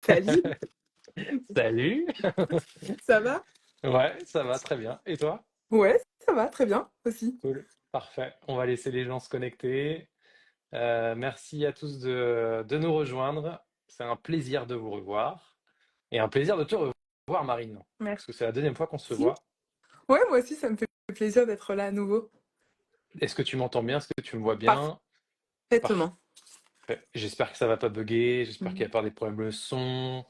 Salut, Salut! ça va? Ouais, ça va très bien. Et toi? Ouais, ça va, très bien aussi. Cool. Parfait. On va laisser les gens se connecter. Merci à tous de nous rejoindre. C'est un plaisir de vous revoir. Et un plaisir de te revoir, Marine. Parce que c'est la deuxième fois qu'on se Merci. voit. Ouais, moi aussi, ça me fait plaisir d'être là à nouveau. Est-ce que tu m'entends bien? Est-ce que tu me vois bien? Parfait. Parfaitement. J'espère que ça va pas bugger. J'espère qu'il n'y Mhm. a pas des problèmes de son.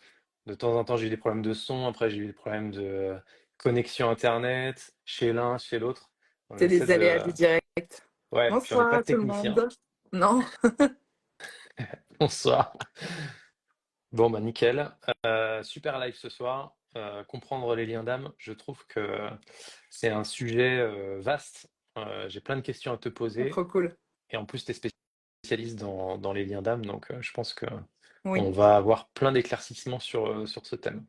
De temps en temps, j'ai eu des problèmes de son. Après, j'ai eu des problèmes de connexion Internet chez l'un, chez l'autre. On C'est essaie les aléas de. du direct. Ouais, puis on n'est pas Bonsoir tout le technicien. monde. Non, Bonsoir. Bon, bah nickel. Super live ce soir. Comprendre les liens d'âme, je trouve que c'est un sujet vaste. J'ai plein de questions à te poser. trop cool. Et en plus, tu es spécialiste dans les liens d'âme, donc je pense que Oui, on va avoir plein d'éclaircissements sur ce thème.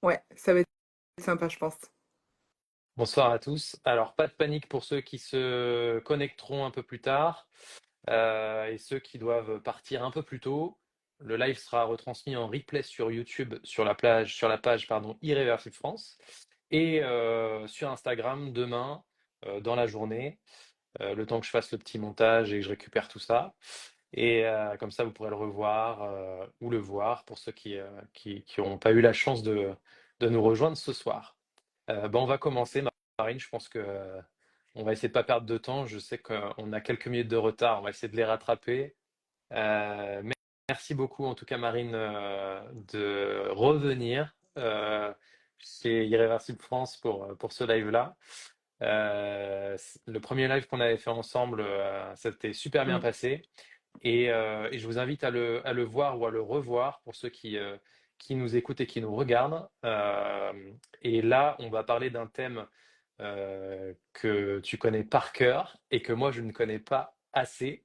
ouais, ça va être sympa, je pense. Bonsoir à tous. Alors, pas de panique pour ceux qui se connecteront un peu plus tard. Et ceux qui doivent partir un peu plus tôt, le live sera retransmis en replay sur YouTube, sur la page pardon, Irréversible France, et sur Instagram demain, dans la journée, le temps que je fasse le petit montage et que je récupère tout ça. Et comme ça, vous pourrez le revoir ou le voir pour ceux qui n'auront pas eu la chance de nous rejoindre ce soir. On va commencer, Marine. Je pense que on va essayer de pas perdre de temps. Je sais qu'on a quelques minutes de retard. On va essayer de les rattraper. Mais merci beaucoup, en tout cas, Marine, de revenir chez Irréversible France pour ce live-là. Le premier live qu'on avait fait ensemble, ça s'était super bien Mm. passé. Et je vous invite à le voir ou à le revoir pour ceux qui nous écoutent et qui nous regardent. Et là, on va parler d'un thème que tu connais par cœur et que moi, je ne connais pas assez.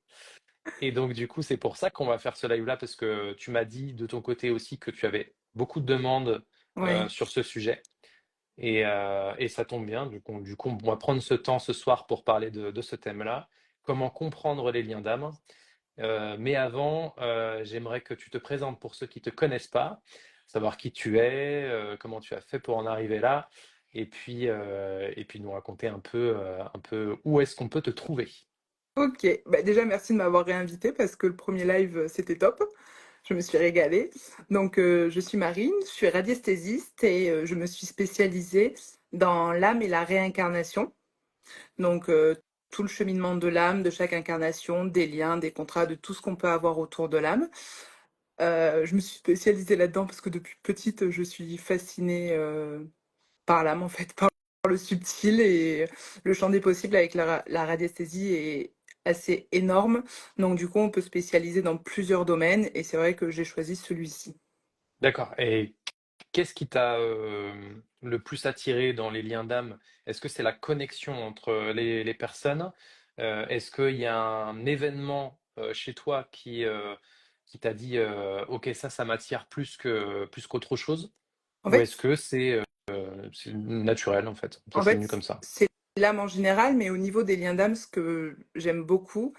Et donc, du coup, c'est pour ça qu'on va faire ce live-là, parce que tu m'as dit de ton côté aussi que tu avais beaucoup de demandes Oui, sur ce sujet. Et ça tombe bien, du coup, on va prendre ce temps ce soir pour parler de ce thème-là. Comment comprendre les liens d'âme. Mais avant, j'aimerais que tu te présentes pour ceux qui ne te connaissent pas, savoir qui tu es, comment tu as fait pour en arriver là, et puis nous raconter un peu où est-ce qu'on peut te trouver. ok. Bah, déjà, merci de m'avoir réinvité parce que le premier live, c'était top. Je me suis régalée. Donc, je suis Marine, je suis radiesthésiste et je me suis spécialisée dans l'âme et la réincarnation. Donc, tout le cheminement de l'âme, de chaque incarnation, des liens, des contrats, de tout ce qu'on peut avoir autour de l'âme. Je me suis spécialisée là-dedans parce que depuis petite, je suis fascinée par l'âme, en fait, par le subtil et le champ des possibles avec la radiesthésie est assez énorme. Donc, du coup, on peut spécialiser dans plusieurs domaines et c'est vrai que j'ai choisi celui-ci. D'accord. Et qu'est-ce qui t'a le plus attiré dans les liens d'âme? Est-ce que c'est la connexion entre les personnes? Est-ce qu'il y a un événement chez toi qui t'a dit OK, ça m'attire plus qu'autre chose? En Ou est-ce fait, que c'est naturel en fait? Ça, en c'est fait, venu comme ça. c'est l'âme en général, mais au niveau des liens d'âme, ce que j'aime beaucoup,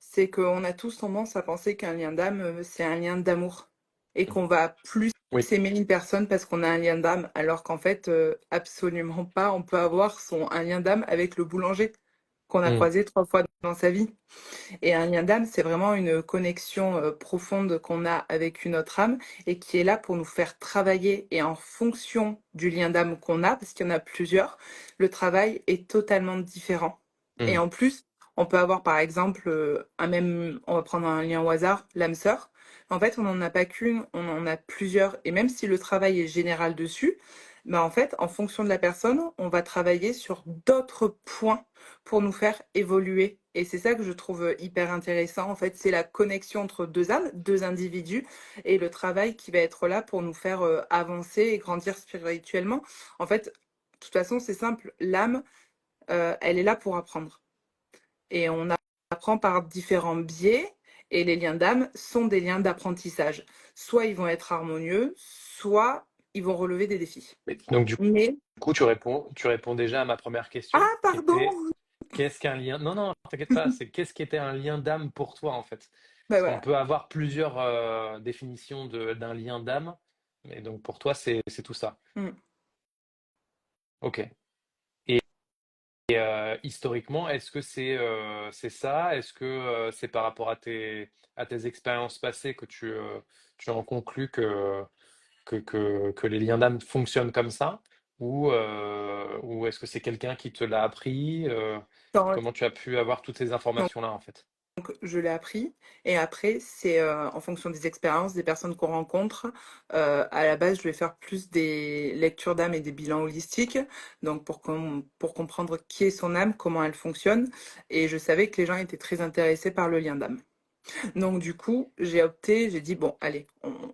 c'est qu'on a tous tendance à penser qu'un lien d'âme, c'est un lien d'amour et qu'on va plus Oui. aimer une personne parce qu'on a un lien d'âme, alors qu'en fait, absolument pas. On peut avoir un lien d'âme avec le boulanger qu'on a Mm. croisé 3 fois dans sa vie. Et un lien d'âme, c'est vraiment une connexion profonde qu'on a avec une autre âme et qui est là pour nous faire travailler. Et en fonction du lien d'âme qu'on a, parce qu'il y en a plusieurs, le travail est totalement différent. Et Mm. en plus, on peut avoir par exemple on va prendre un lien au hasard, l'âme sœur. En fait, on n'en a pas qu'une, on en a plusieurs. Et même si le travail est général dessus, en fait, en fonction de la personne, on va travailler sur d'autres points pour nous faire évoluer. Et c'est ça que je trouve hyper intéressant. En fait, c'est la connexion entre deux âmes, deux individus, et le travail qui va être là pour nous faire avancer et grandir spirituellement. En fait, de toute façon, c'est simple. L'âme, elle est là pour apprendre. Et on apprend par différents biais. Et les liens d'âme sont des liens d'apprentissage. Soit ils vont être harmonieux, soit ils vont relever des défis. Donc du Mais, coup, tu réponds déjà à ma première question, ah, qui était pardon! qu'est-ce qu'un lien? Non, non, t'inquiète pas, c'est qu'est-ce qui était un lien d'âme pour toi en fait? Ben Parce qu'on voilà. peut avoir plusieurs définitions d'un lien d'âme. Et donc pour toi, c'est tout ça. Mm. Ok. Et, historiquement, est-ce que c'est ça? Est-ce que c'est par rapport à tes expériences passées que tu en conclus que les liens d'âme fonctionnent comme ça? Ou est-ce que c'est quelqu'un qui te l'a appris? Quand- Comment tu as pu avoir toutes ces informations-là, en fait? Donc, je l'ai appris. Et après, c'est en fonction des expériences, des personnes qu'on rencontre. À la base, je vais faire plus des lectures d'âme et des bilans holistiques. Donc, pour comprendre qui est son âme, comment elle fonctionne. Et je savais que les gens étaient très intéressés par le lien d'âme. Donc, du coup, j'ai dit, bon, allez,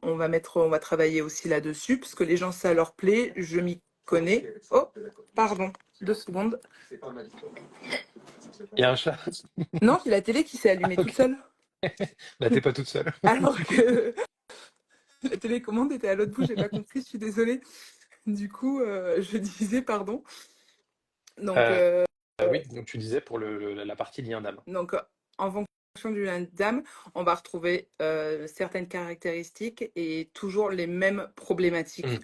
on va travailler aussi là-dessus, parce que les gens, ça leur plaît. Je m'y connais. Oh, pardon, 2 secondes. Il y a un chat? Non, c'est la télé qui s'est Ah, allumée toute ok. seule. Bah, t'es pas toute seule. Alors que la télécommande était à l'autre bout, j'ai pas compris, je suis désolée. Du coup, je disais pardon. Donc, Euh, euh, oui, donc tu disais pour la partie lien d'âme. donc en fonction du dame, on va retrouver certaines caractéristiques et toujours les mêmes problématiques. Hmm,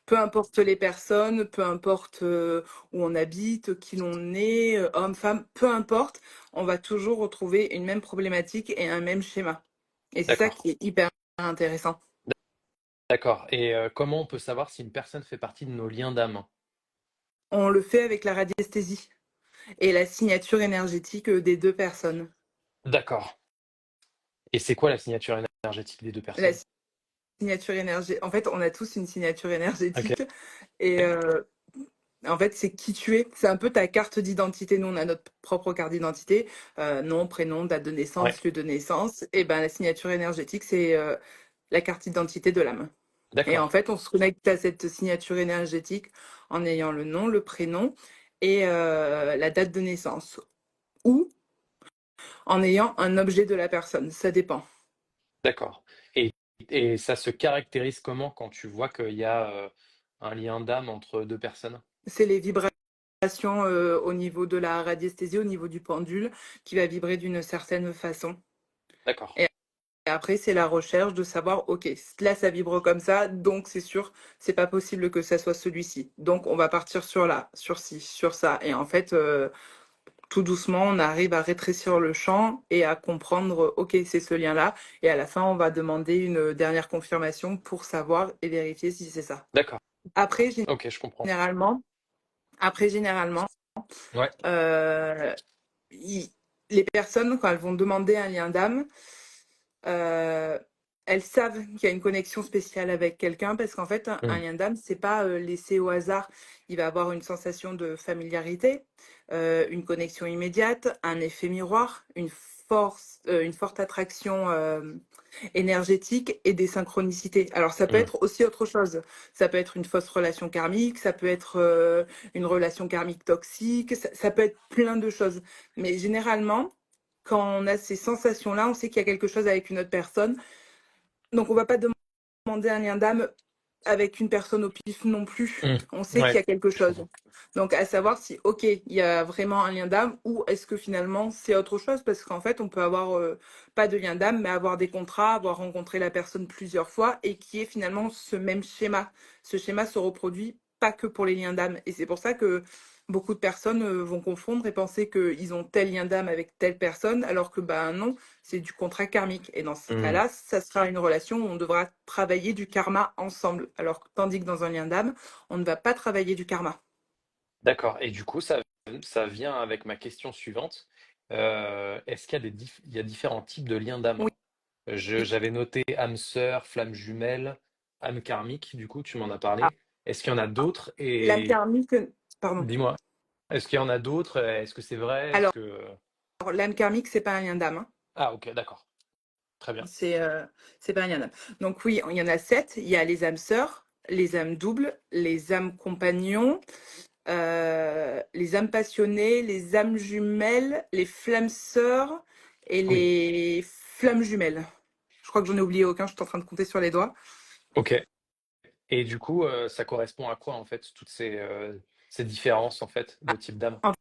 Peu importe les personnes, peu importe où on habite, qui l'on est, homme, femme, peu importe, on va toujours retrouver une même problématique et un même schéma. Et c'est ça d'accord. qui est hyper intéressant. D'accord. Et comment on peut savoir si une personne fait partie de nos liens d'âme? On le fait avec la radiesthésie et la signature énergétique des deux personnes. D'accord. Et c'est quoi la signature énergétique des deux La personnes? signature énergétique, en fait, on a tous une signature Ok. énergétique et en fait, c'est qui tu es. C'est un peu ta carte d'identité. Nous, on a notre propre carte d'identité, nom, prénom, date de Ouais. naissance, lieu de naissance. Et ben, la signature énergétique, c'est la carte d'identité de l'âme. Et en D'accord. fait, on se connecte à cette signature énergétique en ayant le nom, le prénom et la date de naissance. Ou en ayant un objet de la personne. Ça dépend. D'accord. Et, et ça se caractérise comment quand tu vois qu'il y a un lien d'âme entre deux personnes? C'est les vibrations au niveau de la radiesthésie, au niveau du pendule, qui va vibrer d'une certaine façon. D'accord. Et après, c'est la recherche de savoir, ok, là ça vibre comme ça, donc c'est sûr, c'est pas possible que ça soit celui-ci. Donc on va partir sur là, sur ci, sur ça. Et en fait, tout doucement, on arrive à rétrécir le champ et à comprendre, ok, c'est ce lien-là. Et à la fin, on va demander une dernière confirmation pour savoir et vérifier si c'est ça. D'accord. Après, Ok, je comprends. généralement, après, généralement, Ouais. euh, il- les personnes, quand elles vont demander un lien d'âme, euh, elles savent qu'il y a une connexion spéciale avec quelqu'un parce qu'en fait, un Hmm. lien d'âme, c'est pas laissé au hasard. Il va avoir une sensation de familiarité, une connexion immédiate, un effet miroir, une forte attraction énergétique et des synchronicités. Alors, ça peut Hmm. être aussi autre chose. Ça peut être une fausse relation karmique, ça peut être une relation karmique toxique, ça peut être plein de choses. Mais généralement, quand on a ces sensations-là, on sait qu'il y a quelque chose avec une autre personne. Donc, on va pas demander un lien d'âme avec une personne au pif non plus. Hmm. On sait qu'il y Ouais, a quelque je chose. comprends. Donc, à savoir si, ok, il y a vraiment un lien d'âme ou est-ce que finalement c'est autre chose parce qu'en fait, on peut avoir pas de lien d'âme, mais avoir des contrats, avoir rencontré la personne plusieurs fois et qui est finalement ce même schéma. Ce schéma se reproduit pas que pour les liens d'âme. Et c'est pour ça que beaucoup de personnes vont confondre et penser qu'ils ont tel lien d'âme avec telle personne, alors que ben non, c'est du contrat karmique. Et dans ce Hmm. cas-là, ça sera une relation où on devra travailler du karma ensemble. Alors tandis que dans un lien d'âme, on ne va pas travailler du karma. D'accord. Et du coup, ça vient avec ma question suivante. Est-ce qu'il y a il y a différents types de liens d'âme? Oui. J'avais noté âme sœur, flamme jumelle, âme karmique, du coup, tu m'en as Ah, parlé. Est-ce qu'il y en a d'autres? l'âme Et karmique, pardon. dis-moi, est-ce qu'il y en a d'autres? Est-ce que c'est vrai? Est-ce Alors, que... l'âme karmique, c'est pas un lien d'âme, hein. Ah, ok, d'accord. Très bien. C'est pas un lien d'âme. Donc oui, il y en a 7. Il y a les âmes sœurs, les âmes doubles, les âmes compagnons, les âmes passionnées, les âmes jumelles, les flammes sœurs et Oui. les flammes jumelles. Je crois que j'en ai oublié aucun, je suis en train de compter sur les doigts. Ok. Et du coup, ça correspond à quoi, en fait, toutes ces différences, en fait, de type d'âme? En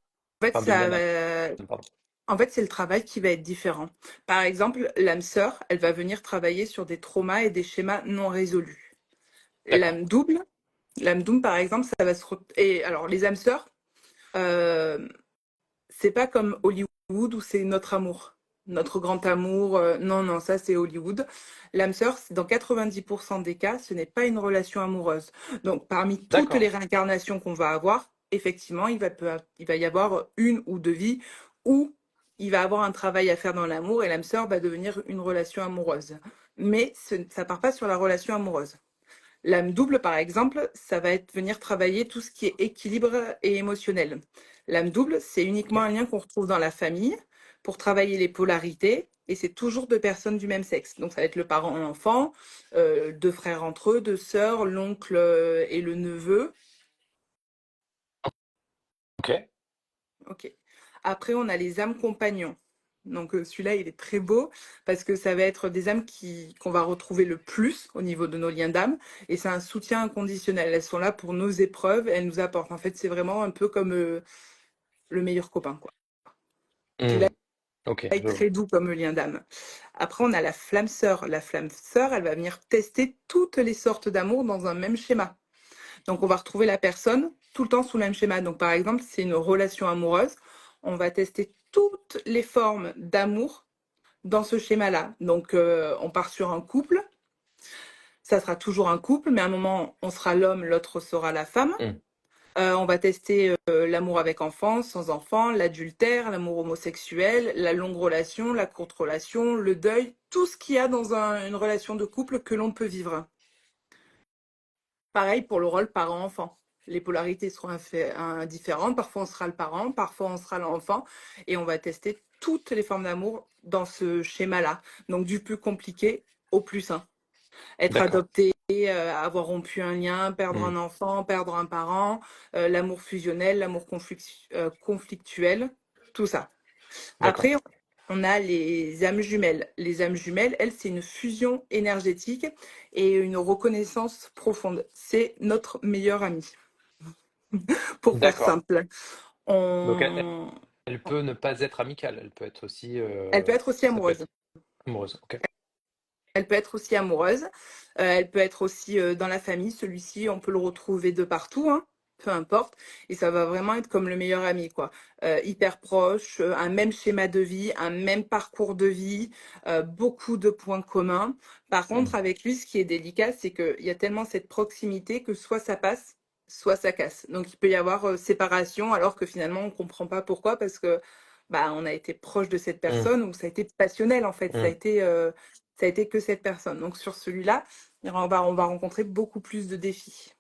fait, Enfin, de lien ça d'âme, va- pardon. En fait, c'est le travail qui va être différent. Par exemple, l'âme sœur, elle va venir travailler sur des traumas et des schémas non résolus. D'accord. L'âme double, l'âme double par exemple, ça va et alors les âmes sœurs, euh, c'est pas comme Hollywood où c'est notre amour, notre grand amour. Non, non, ça c'est Hollywood. L'âme sœur, dans 90% des cas, ce n'est pas une relation amoureuse. Donc parmi toutes les D'accord. réincarnations qu'on va avoir, effectivement, il va y avoir une ou deux vies où il va avoir un travail à faire dans l'amour et l'âme sœur va devenir une relation amoureuse. Mais ça part pas sur la relation amoureuse. L'âme double, par exemple, ça va être venir travailler tout ce qui est équilibre et émotionnel. L'âme double, c'est uniquement Ok. un lien qu'on retrouve dans la famille pour travailler les polarités et c'est toujours deux personnes du même sexe. Donc ça va être le parent et l'enfant, deux frères entre eux, deux sœurs, l'oncle et le neveu. Ok. Ok. Après, on a les âmes compagnons. Donc celui-là, il est très beau parce que ça va être des âmes qu'on va retrouver le plus au niveau de nos liens d'âme et c'est un soutien inconditionnel. Elles sont là pour nos épreuves, elles nous apportent. En fait, c'est vraiment un peu comme le meilleur copain, quoi. Celui-là Hmm. Ok, est je vois. très doux comme lien d'âme. Après, on a la flamme sœur. La flamme sœur, elle va venir tester toutes les sortes d'amour dans un même schéma. Donc, on va retrouver la personne tout le temps sous le même schéma. Donc, par exemple, c'est une relation amoureuse. On va tester toutes les formes d'amour dans ce schéma-là. Donc, on part sur un couple. Ça sera toujours un couple, mais à un moment, on sera l'homme, l'autre sera la femme. Hmm. On va tester l'amour avec enfant, sans enfant, l'adultère, l'amour homosexuel, la longue relation, la courte relation, le deuil, tout ce qu'il y a dans une relation de couple que l'on peut vivre. Pareil pour le rôle parent-enfant. Les polarités seront différentes. Parfois, on sera le parent, parfois, on sera l'enfant. Et on va tester toutes les formes d'amour dans ce schéma-là. Donc, du plus compliqué au plus simple. Être D'accord. adopté, avoir rompu un lien, perdre Hmm. un enfant, perdre un parent, l'amour fusionnel, l'amour conflictuel, tout ça. D'accord. Après, on a les âmes jumelles. Les âmes jumelles, elles, c'est une fusion énergétique et une reconnaissance profonde. C'est notre meilleur ami, pour faire D'accord. simple. Donc On... elle peut ne pas être amicale, elle peut être aussi, Elle peut être aussi ça peut amoureuse. être amoureuse. Ok. Elle peut être aussi amoureuse. Elle peut être aussi dans la famille. Celui-ci, on peut le retrouver de partout, hein, peu importe. Et ça va vraiment être comme le meilleur ami, quoi. Hyper proche, un même schéma de vie, un même parcours de vie, beaucoup de points communs. Par Hmm. contre, avec lui, ce qui est délicat, c'est qu'il y a tellement cette proximité que soit ça passe, soit ça casse. Donc, il peut y avoir séparation, alors que finalement, on ne comprend pas pourquoi, parce que bah, on a été proche de cette Hmm. personne, ou ça a été passionnel, en fait. Hmm. Ça a été que cette personne. Donc sur celui-là, on va rencontrer beaucoup plus de défis.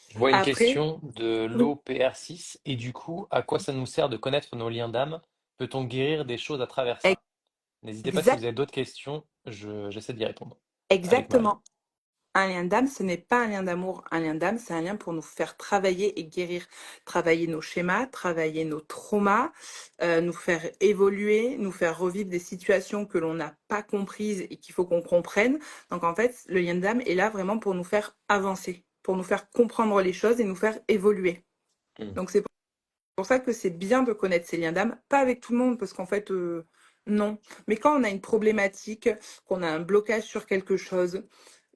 Je vois une Après, question de oui, l'OPR6 et du coup, à quoi ça nous sert de connaître nos liens d'âme? Peut-on guérir des choses à travers ça? N'hésitez pas si vous exact, avez d'autres questions, j'essaie d'y répondre avec Marie. exactement. Un lien d'âme, ce n'est pas un lien d'amour. Un lien d'âme, c'est un lien pour nous faire travailler et guérir. Travailler nos schémas, travailler nos traumas, nous faire évoluer, nous faire revivre des situations que l'on n'a pas comprises et qu'il faut qu'on comprenne. Donc en fait, le lien d'âme est là vraiment pour nous faire avancer, pour nous faire comprendre les choses et nous faire évoluer. Hmm. Donc c'est pour ça que c'est bien de connaître ces liens d'âme, pas avec tout le monde, parce qu'en fait, non. Mais quand on a une problématique, qu'on a un blocage sur quelque chose,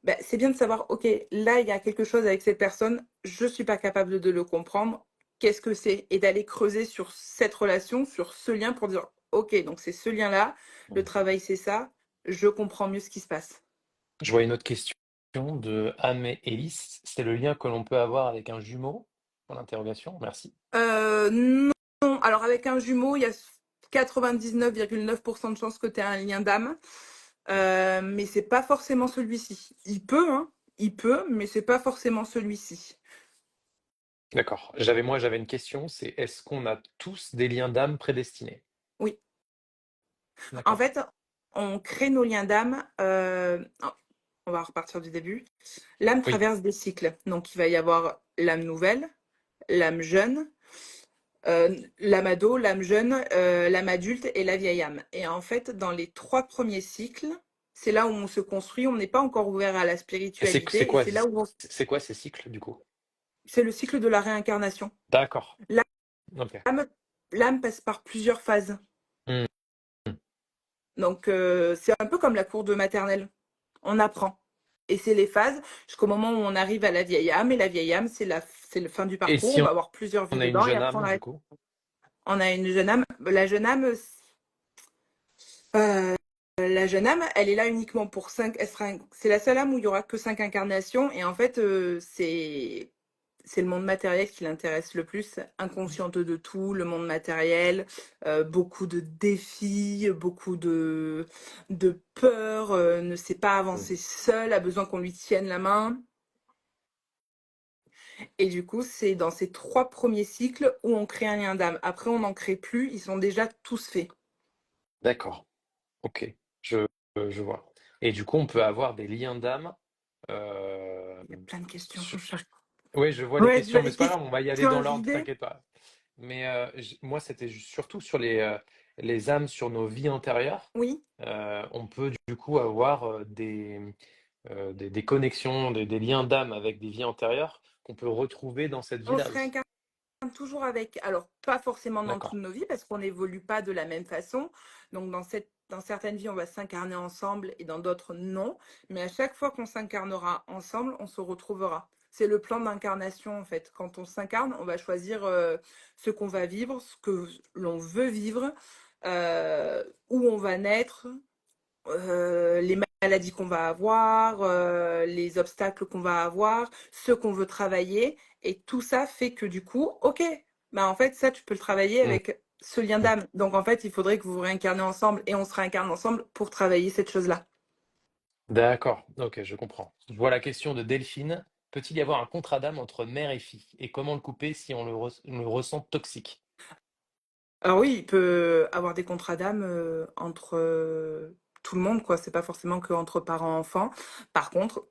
ben, c'est bien de savoir, OK, là, il y a quelque chose avec cette personne, je ne suis pas capable de le comprendre, qu'est-ce que c'est? Et d'aller creuser sur cette relation, sur ce lien pour dire, OK, donc c'est ce lien-là, le Hmm. travail, c'est ça, je comprends mieux ce qui se passe. Je vois une autre question de Amé Ellis. C'est le lien que l'on peut avoir avec un jumeau? Pour l'interrogation, merci. Non, alors avec un jumeau, il y a 99,9% de chances que tu aies un lien d'âme. Mais c'est pas forcément celui-ci. Il peut, hein, il peut, mais c'est pas forcément celui-ci. D'accord. J'avais une question, c'est est-ce qu'on a tous des liens d'âme prédestinés? Oui. En D'accord. fait, on crée nos liens d'âme. On va repartir du début. L'âme Oui. traverse des cycles. Donc, il va y avoir l'âme nouvelle, l'âme jeune, l'âme ado, l'âme jeune, l'âme adulte et la vieille âme. Et en fait, dans les trois premiers cycles, c'est là où on se construit. On n'est pas encore ouvert à la Et spiritualité. Et c'est là où c'est quoi ces cycles du coup? c'est le cycle de la réincarnation. D'accord. Ok. L'âme, l'âme passe par plusieurs phases. Hmm. Donc, c'est un peu comme la cour de maternelle. On apprend. Et c'est les phases jusqu'au moment où on arrive à la vieille âme. Et la vieille âme, c'est le fin du Et parcours. si On on va avoir plusieurs vies on a une dedans et jeune après âme, du coup? on a une jeune âme. Euh, la jeune âme, elle est là uniquement pour cinq. C'est la seule âme où il y aura que 5 incarnations. Et en fait, c'est le monde matériel qui l'intéresse le plus, inconsciente de tout, le monde matériel, beaucoup de défis, beaucoup de peur, ne sait pas Mm. avancer seule, a besoin qu'on lui tienne la main. Et du coup, c'est dans ces 3 premiers cycles où on crée un lien d'âme. Après, on n'en crée plus, ils sont déjà tous faits. D'accord, ok, je, je vois. Et du coup, on peut avoir des liens d'âme. euh, Il y a plein de questions. sur- Oui, je vois les Ouais, tu vois questions, mais les c'est pas grave, on va y aller questions dans l'ordre, vidées. t'inquiète pas. Mais moi, c'était surtout sur les âmes sur nos vies antérieures. Oui, On peut du coup avoir des connexions, des liens d'âme avec des vies antérieures qu'on peut retrouver dans cette on vie-là se aussi. réincarne toujours avec, alors pas forcément dans D'accord. toutes nos vies parce qu'on n'évolue pas de la même façon. Donc dans certaines vies, on va s'incarner ensemble et dans d'autres, non. Mais à chaque fois qu'on s'incarnera ensemble, on se retrouvera. C'est le plan d'incarnation en fait. Quand on s'incarne, on va choisir ce qu'on va vivre, ce que l'on veut vivre, où on va naître, les maladies qu'on va avoir, les obstacles qu'on va avoir, ce qu'on veut travailler. Et tout ça fait que du coup, ok, bah en fait, ça, tu peux le travailler Mm, avec ce lien mm. d'âme. Donc en fait, il faudrait que vous vous réincarnez ensemble et on se réincarne ensemble pour travailler cette chose-là. D'accord, ok, je comprends. Je vois la question de Delphine. Peut-il y avoir un contrat d'âme entre mère et fille? Et comment le couper si on le ressent toxique? Alors oui, il peut avoir des contrats d'âme entre tout le monde, quoi. C'est pas forcément que entre parents-enfants. Par contre,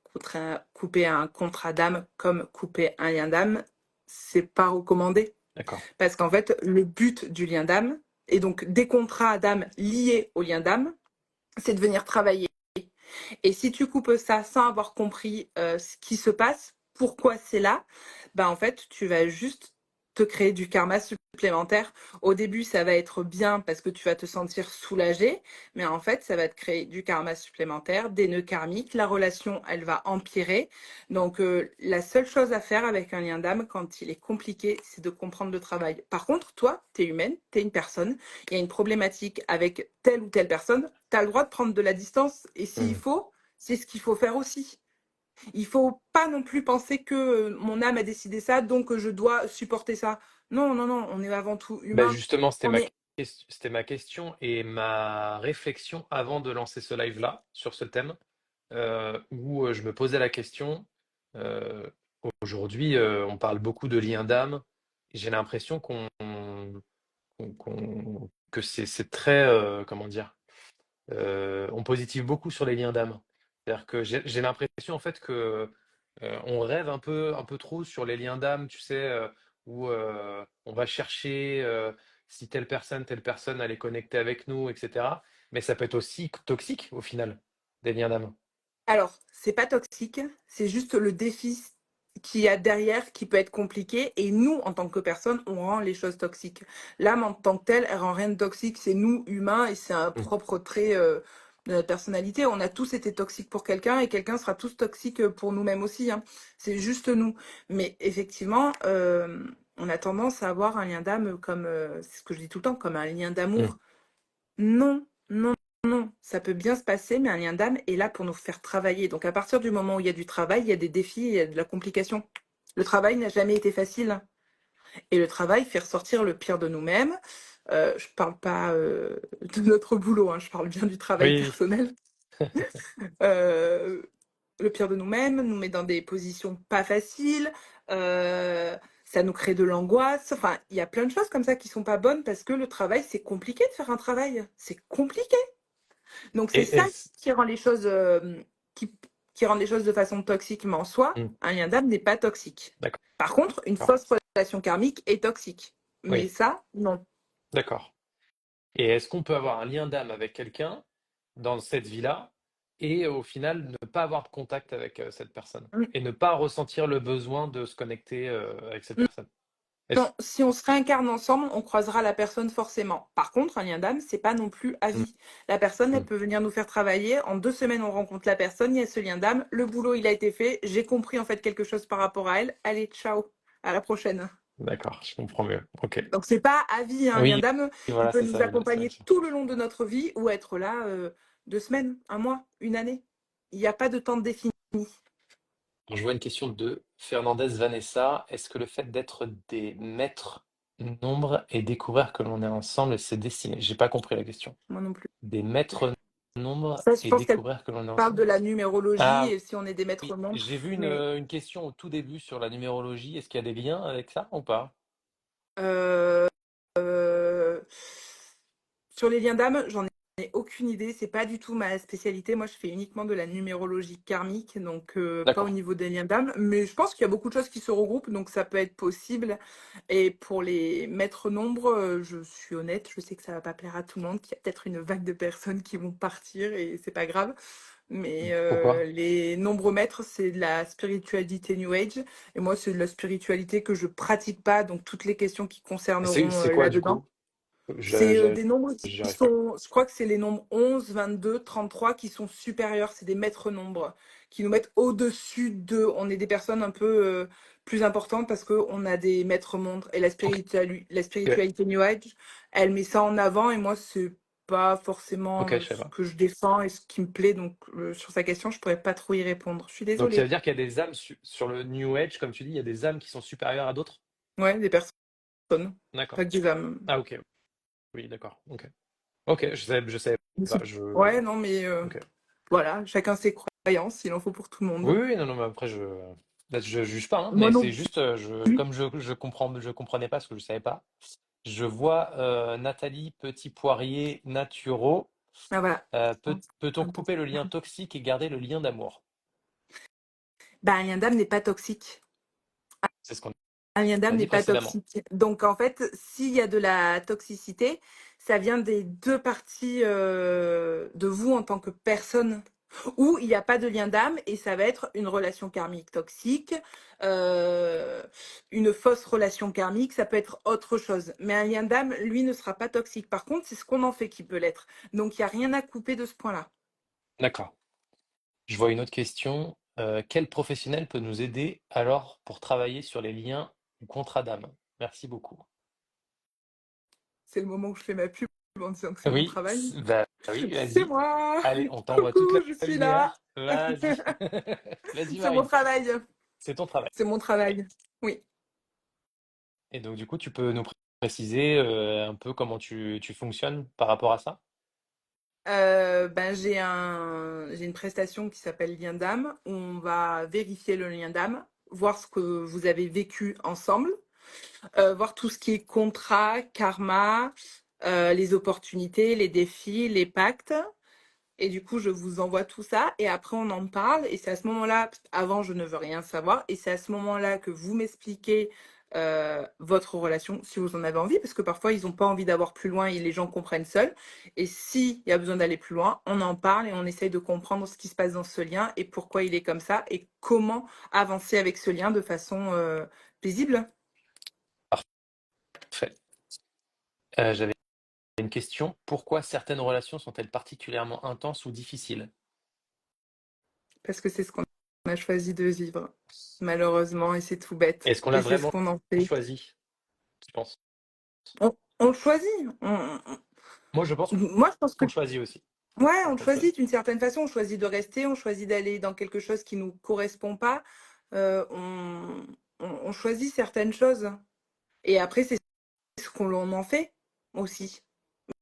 couper un contrat d'âme comme couper un lien d'âme, c'est pas recommandé. D'accord. Parce qu'en fait, le but du lien d'âme, et donc des contrats d'âme liés au lien d'âme, c'est de venir travailler. Et si tu coupes ça sans avoir compris ce qui se passe, pourquoi c'est là, bah en fait, tu vas juste te créer du karma supplémentaire. Au début, ça va être bien parce que tu vas te sentir soulagé, mais en fait, ça va te créer du karma supplémentaire, des nœuds karmiques. La relation, elle va empirer. Donc, la seule chose à faire avec un lien d'âme quand il est compliqué, c'est de comprendre le travail. Par contre, toi, tu es humaine, tu es une personne, il y a une problématique avec telle ou telle personne, tu as le droit de prendre de la distance et s'il Mm. faut, c'est ce qu'il faut faire aussi. Il faut pas non plus penser que mon âme a décidé ça, donc je dois supporter ça. Non, non, non, on est avant tout Ben humain. justement, On est c'était ma question et ma réflexion avant de lancer ce live-là sur ce thème, où je me posais la question. euh, Aujourd'hui, on parle beaucoup de liens d'âme. J'ai l'impression que c'est très, comment dire, on positive beaucoup sur les liens d'âme. C'est-à-dire que j'ai l'impression en fait que on rêve un peu trop sur les liens d'âme, tu sais, où on va chercher si telle personne elle est connectée avec nous, etc. Mais ça peut être aussi toxique au final, des liens d'âme. Alors, c'est pas toxique, c'est juste le défi qu'il y a derrière qui peut être compliqué. Et nous, en tant que personne, on rend les choses toxiques. L'âme, en tant que telle, elle rend rien de toxique. C'est nous, humains, et c'est un Mm. propre trait de notre personnalité. On a tous été toxiques pour quelqu'un et quelqu'un sera tous toxique pour nous-mêmes aussi, hein. C'est juste nous. Mais effectivement, on a tendance à avoir un lien d'âme comme, c'est ce que je dis tout le temps, comme un lien Mm. d'amour. Non, non, non, ça peut bien se passer, mais un lien d'âme est là pour nous faire travailler. Donc à partir du moment où il y a du travail, il y a des défis, il y a de la complication. Le travail n'a jamais été facile. Et le travail fait ressortir le pire de nous-mêmes. Je parle pas de notre boulot, hein, je parle bien du travail Oui, oui. personnel. Euh, le pire de nous-mêmes nous met dans des positions pas faciles. Ça nous crée de l'angoisse. Enfin, il y a plein de choses comme ça qui sont pas bonnes parce que le travail, c'est compliqué de faire un travail. C'est compliqué. Donc c'est Et ça qui rend les choses qui, qui rend les choses de façon toxique, mais en soi, Mm. un lien d'âme n'est pas toxique. D'accord. Par contre, une fausse relation karmique est toxique. Mais Oui, ça, non. d'accord. Et est-ce qu'on peut avoir un lien d'âme avec quelqu'un dans cette vie-là et au final ne pas avoir de contact avec cette personne Mm. et ne pas ressentir le besoin de se connecter avec cette personne? Est-ce... Non, si on se réincarne ensemble, on croisera la personne forcément. Par contre, un lien d'âme, c'est pas non plus à Hmm, vie. La personne, elle hmm. peut venir nous faire travailler. En 2 semaines, on rencontre la personne, il y a ce lien d'âme. Le boulot, il a été fait. J'ai compris en fait quelque chose par rapport à elle. Allez, ciao, à la prochaine. D'accord, je comprends mieux. Ok. Donc c'est pas à vie, hein. Un lien Oui, d'âme, il voilà, peut c'est nous ça. accompagner tout le long de notre vie ou être là 2 semaines, un mois, une année. Il n'y a pas de temps défini. Je vois une question de Fernandez Vanessa. Est-ce que le fait d'être des maîtres nombres et découvrir que l'on est ensemble, c'est destiné? J'ai pas compris la question. Moi non plus. Des maîtres nombres Ça, je et pense qu'elle découvrir que l'on est parle de ensemble. la numérologie Ah et si on est des maîtres oui, nombres. j'ai vu Mais une question au tout début sur la numérologie. Est-ce qu'il y a des liens avec ça ou pas? euh, euh, sur les liens d'âme, j'en ai aucune idée. C'est pas du tout ma spécialité. Moi, je fais uniquement de la numérologie karmique, donc pas au D'accord. niveau des liens d'âme. Mais je pense qu'il y a beaucoup de choses qui se regroupent, donc ça peut être possible. Et pour les maîtres nombres, je suis honnête, je sais que ça va pas plaire à tout le monde, qu'il y a peut-être une vague de personnes qui vont partir et c'est pas grave. Mais Pourquoi? les nombres maîtres, c'est de la spiritualité New Age. Et moi, c'est de la spiritualité que je pratique pas. Donc, toutes les questions qui concerneront C'est quoi du là-dedans. coup? Je, C'est je, des nombres j'y qui arrive pas. sont, je crois que c'est les nombres 11, 22, 33 qui sont supérieurs. C'est des maîtres nombres qui nous mettent au-dessus d'eux. On est des personnes un peu plus importantes parce qu'on a des maîtres nombres. Et Ok. la spiritualité New Age, elle met ça en avant. Et moi, c'est pas forcément Ok, je sais ce pas. que je défends et ce qui me plaît. Donc, sur sa question, je pourrais pas trop y répondre. Je suis Donc ça veut désolée. dire qu'il y a des âmes sur le New Age, comme tu dis, il y a des âmes qui sont supérieures à d'autres? Ouais, des personnes, D'accord. pas que des âmes. Ah ok. Oui, d'accord. Ok. Ok, je savais pas. Ouais, non, mais Ok. voilà, chacun ses croyances. Il en faut pour tout le Oui, monde. oui, non, non, mais après là, je juge pas, hein, Moi mais non c'est juste, plus. comme je comprenais pas ce que je savais pas. Je vois Nathalie Petit Poirier Naturo. Ah voilà. Peut-on Un peu. couper le lien toxique et garder le lien d'amour? Bah, un lien d'âme n'est pas toxique. C'est ce qu'on Un lien a d'âme dit n'est pas précédemment. toxique. Donc, en fait, s'il y a de la toxicité, ça vient des deux parties de vous en tant que personne. Ou il n'y a pas de lien d'âme et ça va être une relation karmique toxique, euh, une fausse relation karmique, ça peut être autre chose. Mais un lien d'âme, lui, ne sera pas toxique. Par contre, c'est ce qu'on en fait qui peut l'être. Donc, il n'y a rien à couper de ce point-là. D'accord. Je vois une autre question. Quel professionnel peut nous aider alors pour travailler sur les liens ou contrats d'âme? Merci beaucoup. C'est le moment où je fais ma pub en disant que c'est mon Oui, travail. bah oui, C'est vas-y. moi. Allez, on t'envoie toute Coucou, la je suis là. lumière. Vas-y. Vas-y, C'est mon Marie. travail. C'est ton travail. C'est mon travail. Oui. Et donc, du coup, tu peux nous préciser un peu comment tu fonctionnes par rapport à ça? Ben, j'ai une prestation qui s'appelle Lien d'âme où on va vérifier le lien d'âme, voir ce que vous avez vécu ensemble, voir tout ce qui est contrat, karma, les opportunités, les défis, les pactes. Et du coup, je vous envoie tout ça et après on en parle. Et c'est à ce moment-là, avant je ne veux rien savoir, et c'est à ce moment-là que vous m'expliquez votre relation, si vous en avez envie, parce que parfois ils n'ont pas envie d'avoir plus loin et les gens comprennent seuls. Et s'il y a besoin d'aller plus loin, on en parle et on essaye de comprendre ce qui se passe dans ce lien et pourquoi il est comme ça et comment avancer avec ce lien de façon paisible. Parfait. J'avais une question. Pourquoi certaines relations sont-elles particulièrement intenses ou difficiles? Parce que c'est ce qu'on a choisi de vivre, malheureusement, et c'est tout bête. Est-ce qu'on l'a Et c'est ce vraiment qu'on en fait. choisi, je pense? On le choisit. Moi, je pense Moi, je pense que qu'on le choisit aussi. ouais, Par on contre, choisit d'une certaine façon. On choisit de rester, on choisit d'aller dans quelque chose qui nous correspond pas. On choisit certaines choses. Et après, c'est ce qu'on en fait aussi.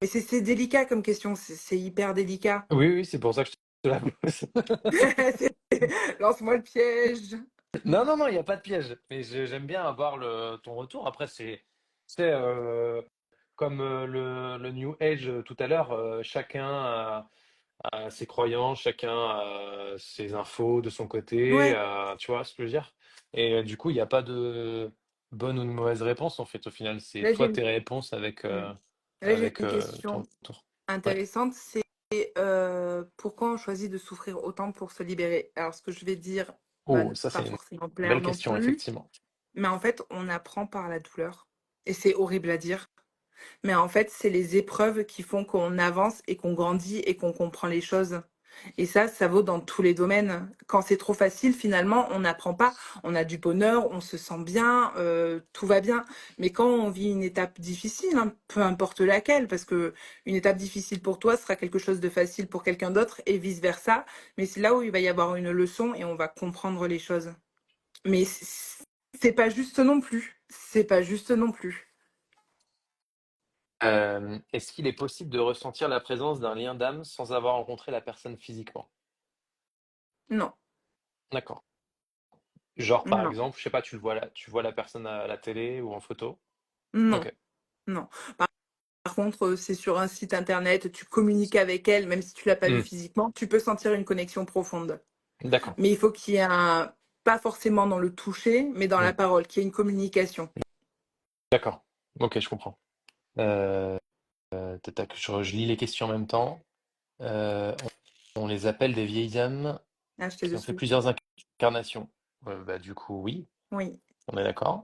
Mais c'est délicat comme question. C'est hyper délicat. oui, oui, c'est pour ça que je te la pose. Lance-moi le piège. Non, non, non, il n'y a pas de piège. Mais j'aime bien avoir ton retour. Après, c'est comme le New Age tout à l'heure, chacun a ses croyances, chacun a ses infos de son côté, Ouais. tu vois ce que je veux dire? Et du coup, il n'y a pas de bonne ou de mauvaise réponse, en fait, au final. C'est Là, toi j'ai tes réponses hmm. Là, j'ai avec une ton question retour. Ouais. intéressante. C'est pourquoi on choisit de souffrir autant pour se libérer? Alors, ce que je vais dire va Oh, ne ça, pas c'est une forcément plaire belle non question, plus. effectivement. Mais en fait, on apprend par la douleur et c'est horrible à dire, mais en fait, c'est les épreuves qui font qu'on avance et qu'on grandit et qu'on comprend les choses. Et ça vaut dans tous les domaines. Quand c'est trop facile, finalement, on n'apprend pas. On a du bonheur, on se sent bien, tout va bien. Mais quand on vit une étape difficile, hein, peu importe laquelle, parce que une étape difficile pour toi sera quelque chose de facile pour quelqu'un d'autre et vice-versa. Mais c'est là où il va y avoir une leçon et on va comprendre les choses. Mais c'est pas juste non plus. C'est pas juste non plus. Est-ce qu'il est possible de ressentir la présence d'un lien d'âme sans avoir rencontré la personne physiquement? Non, D'accord. Genre, par non, exemple, je sais pas, tu vois la personne à la télé ou en photo? non, OK. non. Par contre, c'est sur un site internet, tu communiques avec elle, même si tu l'as pas vue Mmh. physiquement, tu peux sentir une connexion profonde. D'accord. Mais il faut qu'il y ait un pas forcément dans le toucher, mais dans la Mmh. parole, qu'il y ait une communication. D'accord. OK, je comprends. Heu, tac, tac, je lis les questions en même temps. Heu, on les appelle des vieilles âmes Ah, j'étais qui ont fait dessus. plusieurs incarnations. Bah, du coup, oui, Oui. on est d'accord.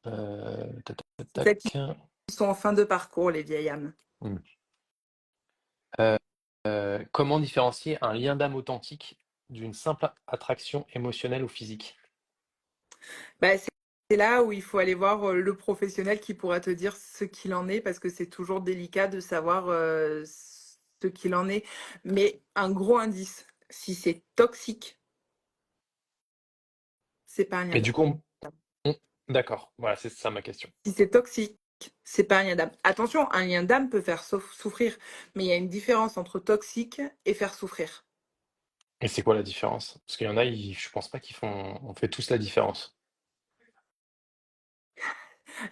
Tac, tac, C'est celles tac, tac. qui sont en fin de parcours, les vieilles âmes. Mmh. Heu, comment différencier un lien d'âme authentique d'une simple attraction émotionnelle ou physique? Bah, c'est là où il faut aller voir, le professionnel qui pourra te dire ce qu'il en est, parce que c'est toujours délicat de savoir, ce qu'il en est. Mais un gros indice, si c'est toxique, c'est pas un lien Mais du d'âme. coup, on d'accord, voilà, c'est ça ma question. Si c'est toxique, c'est pas un lien d'âme. Attention, un lien d'âme peut faire souffrir, mais il y a une différence entre toxique et faire souffrir. Et c'est quoi la différence? Parce qu'il y en a, ils je pense pas qu'ils font on fait tous la différence.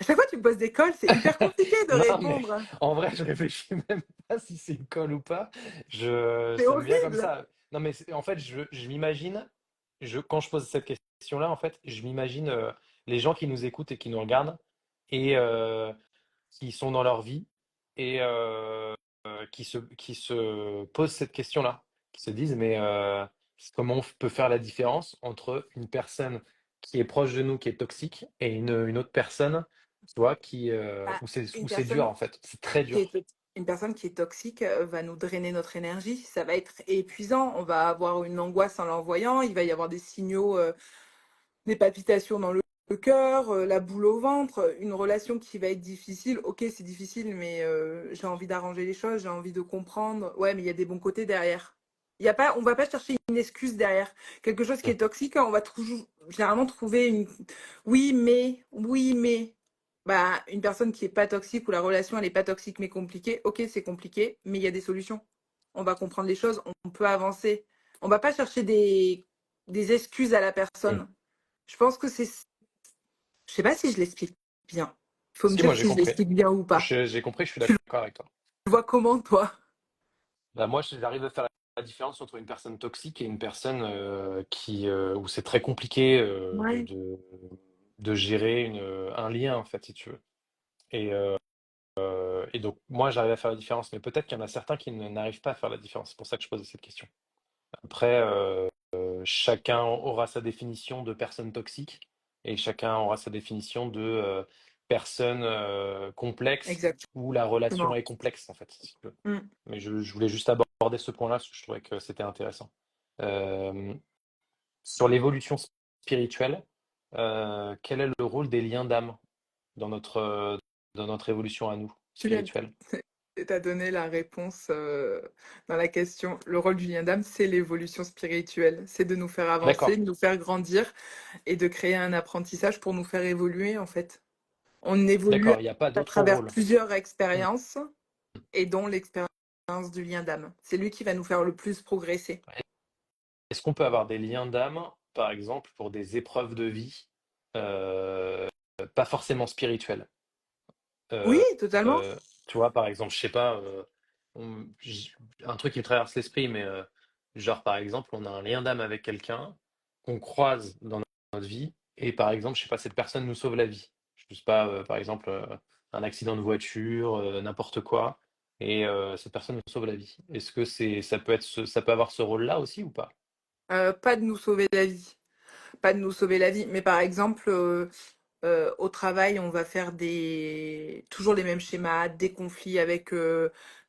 À chaque fois, tu me poses des cols, c'est hyper compliqué de Non, mais répondre. en vrai, je réfléchis même pas si c'est une colle ou pas. C'est Ça me vient comme horrible. ça. Non, mais en fait, je m'imagine, quand je pose cette question-là, en fait, je m'imagine les gens qui nous écoutent et qui nous regardent et qui sont dans leur vie et qui se posent cette question-là, qui se disent, mais comment on peut faire la différence entre une personne qui est proche de nous, qui est toxique, et une autre personne, tu vois, Bah, où une c'est dur, personne en fait. C'est très qui est dur. une personne qui est toxique, va nous drainer notre énergie. Ça va être épuisant. On va avoir une angoisse en l'envoyant. Il va y avoir des signaux, des palpitations dans le cœur, la boule au ventre, une relation qui va être difficile. OK, c'est difficile, mais j'ai envie d'arranger les choses, j'ai envie de comprendre. Ouais, mais il y a des bons côtés derrière. Il y a pas On va pas chercher une excuse derrière. Quelque chose qui Mm. est toxique, on va toujours généralement trouver une oui, mais bah une personne qui est pas toxique ou la relation elle est pas toxique mais compliquée. OK, c'est compliqué, mais il y a des solutions. On va comprendre les choses, on peut avancer. On va pas chercher des excuses à la Mm. personne. Je pense que c'est. Je sais pas si je l'explique bien. Il faut me Si, dire moi j'ai si je compris. l'explique bien ou pas. J'ai compris, je suis Tu d'accord avec toi. le vois comment, toi? Bah, moi, j'arrive à faire la différence entre une personne toxique et une personne où c'est très compliqué Ouais. de gérer un lien, en fait, si tu veux. Et, et donc, moi, j'arrive à faire la différence, mais peut-être qu'il y en a certains qui n'arrivent pas à faire la différence. C'est pour ça que je posais cette question. Après, chacun aura sa définition de personne toxique et chacun aura sa définition de personne complexe où la relation Exactement. est complexe, en fait, si tu veux. Mm. Mais je voulais juste aborder ce point-là parce que je trouvais que c'était intéressant. Euh, sur l'évolution spirituelle, quel est le rôle des liens d'âme dans dans notre évolution à nous, Tu viens spirituelle? t'as donné la réponse dans la question. Le rôle du lien d'âme, c'est l'évolution spirituelle. C'est de nous faire avancer, D'accord, de nous faire grandir et de créer un apprentissage pour nous faire évoluer, en fait. On évolue d'accord, il n'y a pas à d'autre travers rôle. plusieurs Hmm. expériences et dont l'expérience du lien d'âme. C'est lui qui va nous faire le plus progresser. Est-ce qu'on peut avoir des liens d'âme, par exemple, pour des épreuves de vie, euh, pas forcément spirituelles? Oui, Euh, totalement. euh, tu vois, par exemple, je sais pas, un truc qui me traverse l'esprit, mais genre, par exemple, on a un lien d'âme avec quelqu'un qu'on croise dans notre vie, et par exemple, je sais pas, cette personne nous sauve la vie. Je sais pas, par exemple, un accident de voiture, n'importe quoi, et cette personne nous sauve la vie. Est-ce que ça peut avoir ce rôle-là aussi ou pas? Pas de nous sauver la vie. pas de nous sauver la vie, mais par exemple, au travail, on va faire toujours les mêmes schémas, des conflits avec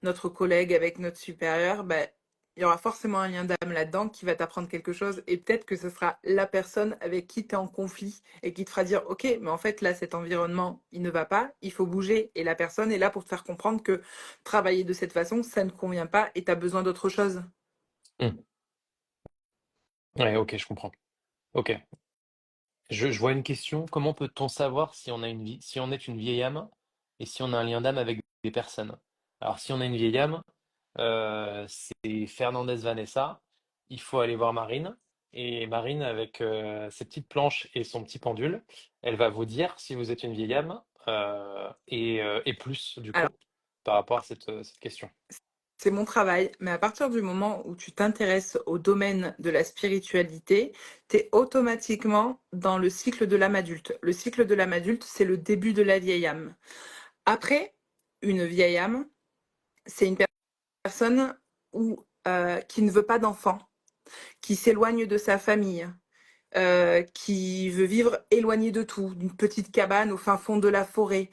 notre collègue, avec notre supérieur. Ben, il y aura forcément un lien d'âme là-dedans qui va t'apprendre quelque chose et peut-être que ce sera la personne avec qui tu es en conflit et qui te fera dire, OK, mais en fait, là, cet environnement, il ne va pas, il faut bouger. Et la personne est là pour te faire comprendre que travailler de cette façon, ça ne convient pas et tu as besoin d'autre chose. Hmm. Ouais, ok, je comprends. Ok. Je vois une question. Comment peut-on savoir si on a si on est une vieille âme et si on a un lien d'âme avec des personnes? Alors, si on a une vieille âme, c'est Fernandez Vanessa. Il faut aller voir Marine. Et Marine, avec ses petites planches et son petit pendule, elle va vous dire si vous êtes une vieille âme et plus, du Alors, coup, par rapport à cette question. c'est mon travail, mais à partir du moment où tu t'intéresses au domaine de la spiritualité, tu es automatiquement dans le cycle de l'âme adulte. Le cycle de l'âme adulte, c'est le début de la vieille âme. Après, une vieille âme, c'est une personne qui ne veut pas d'enfant, qui s'éloigne de sa famille, qui veut vivre éloigné de tout, d'une petite cabane au fin fond de la forêt,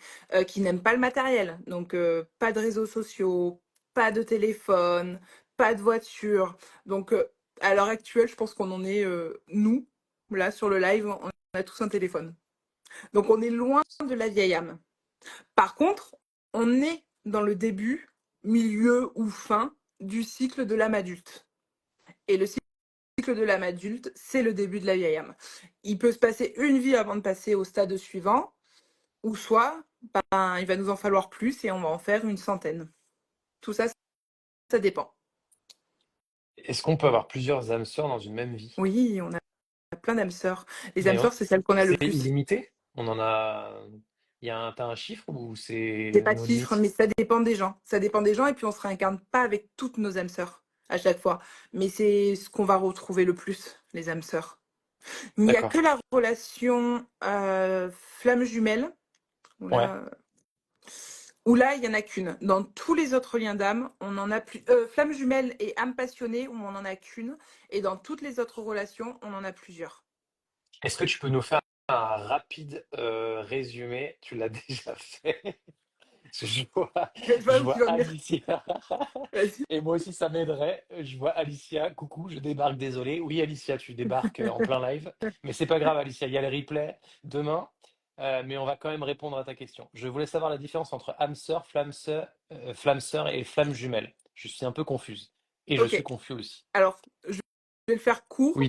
qui n'aime pas le matériel. Donc, pas de réseaux sociaux, pas de téléphone, pas de voiture. Donc, à l'heure actuelle, je pense qu'on en est, nous, là, sur le live, on a tous un téléphone. Donc, on est loin de la vieille âme. Par contre, on est dans le début, milieu ou fin du cycle de l'âme adulte. Et le cycle de l'âme adulte, c'est le début de la vieille âme. Il peut se passer une vie avant de passer au stade suivant, ou soit il va nous en falloir plus et on va en faire une centaine. Tout ça, ça dépend. Est-ce qu'on peut avoir plusieurs âmes sœurs dans une même vie? Oui, on a plein d'âmes sœurs. Les âmes Mais sœurs, c'est celles qu'on a le c'est plus. illimité? On en a. T'as un chiffre ou J'ai c'est pas de nos chiffres, limites? mais ça dépend des gens. Ça dépend des gens et puis on se réincarne pas avec toutes nos âmes sœurs à chaque fois. Mais c'est ce qu'on va retrouver le plus, les âmes sœurs. Il n'y a que D'accord. la relation flamme jumelle. Ouais. Là, où là, il n'y en a qu'une. Dans tous les autres liens d'âme, on en a plus. Flamme jumelle et âme passionnée, où on n'en a qu'une. Et dans toutes les autres relations, on en a plusieurs. Est-ce que tu peux nous faire un rapide résumé? Tu l'as déjà fait. Je vois, Je vois je où tu vois vas venir. Alicia. Vas-y. Et moi aussi, ça m'aiderait. Je vois Alicia. Coucou, je débarque, désolé. Oui, Alicia, tu débarques en plein live. Mais c'est pas grave, Alicia, il y a le replay demain. Mais on va quand même répondre à ta question. Je voulais savoir la différence entre âme sœur, flamme sœur et flamme jumelle. Je suis un peu confuse. Et je Ok. suis confus aussi. Alors, je vais le faire Oui, court,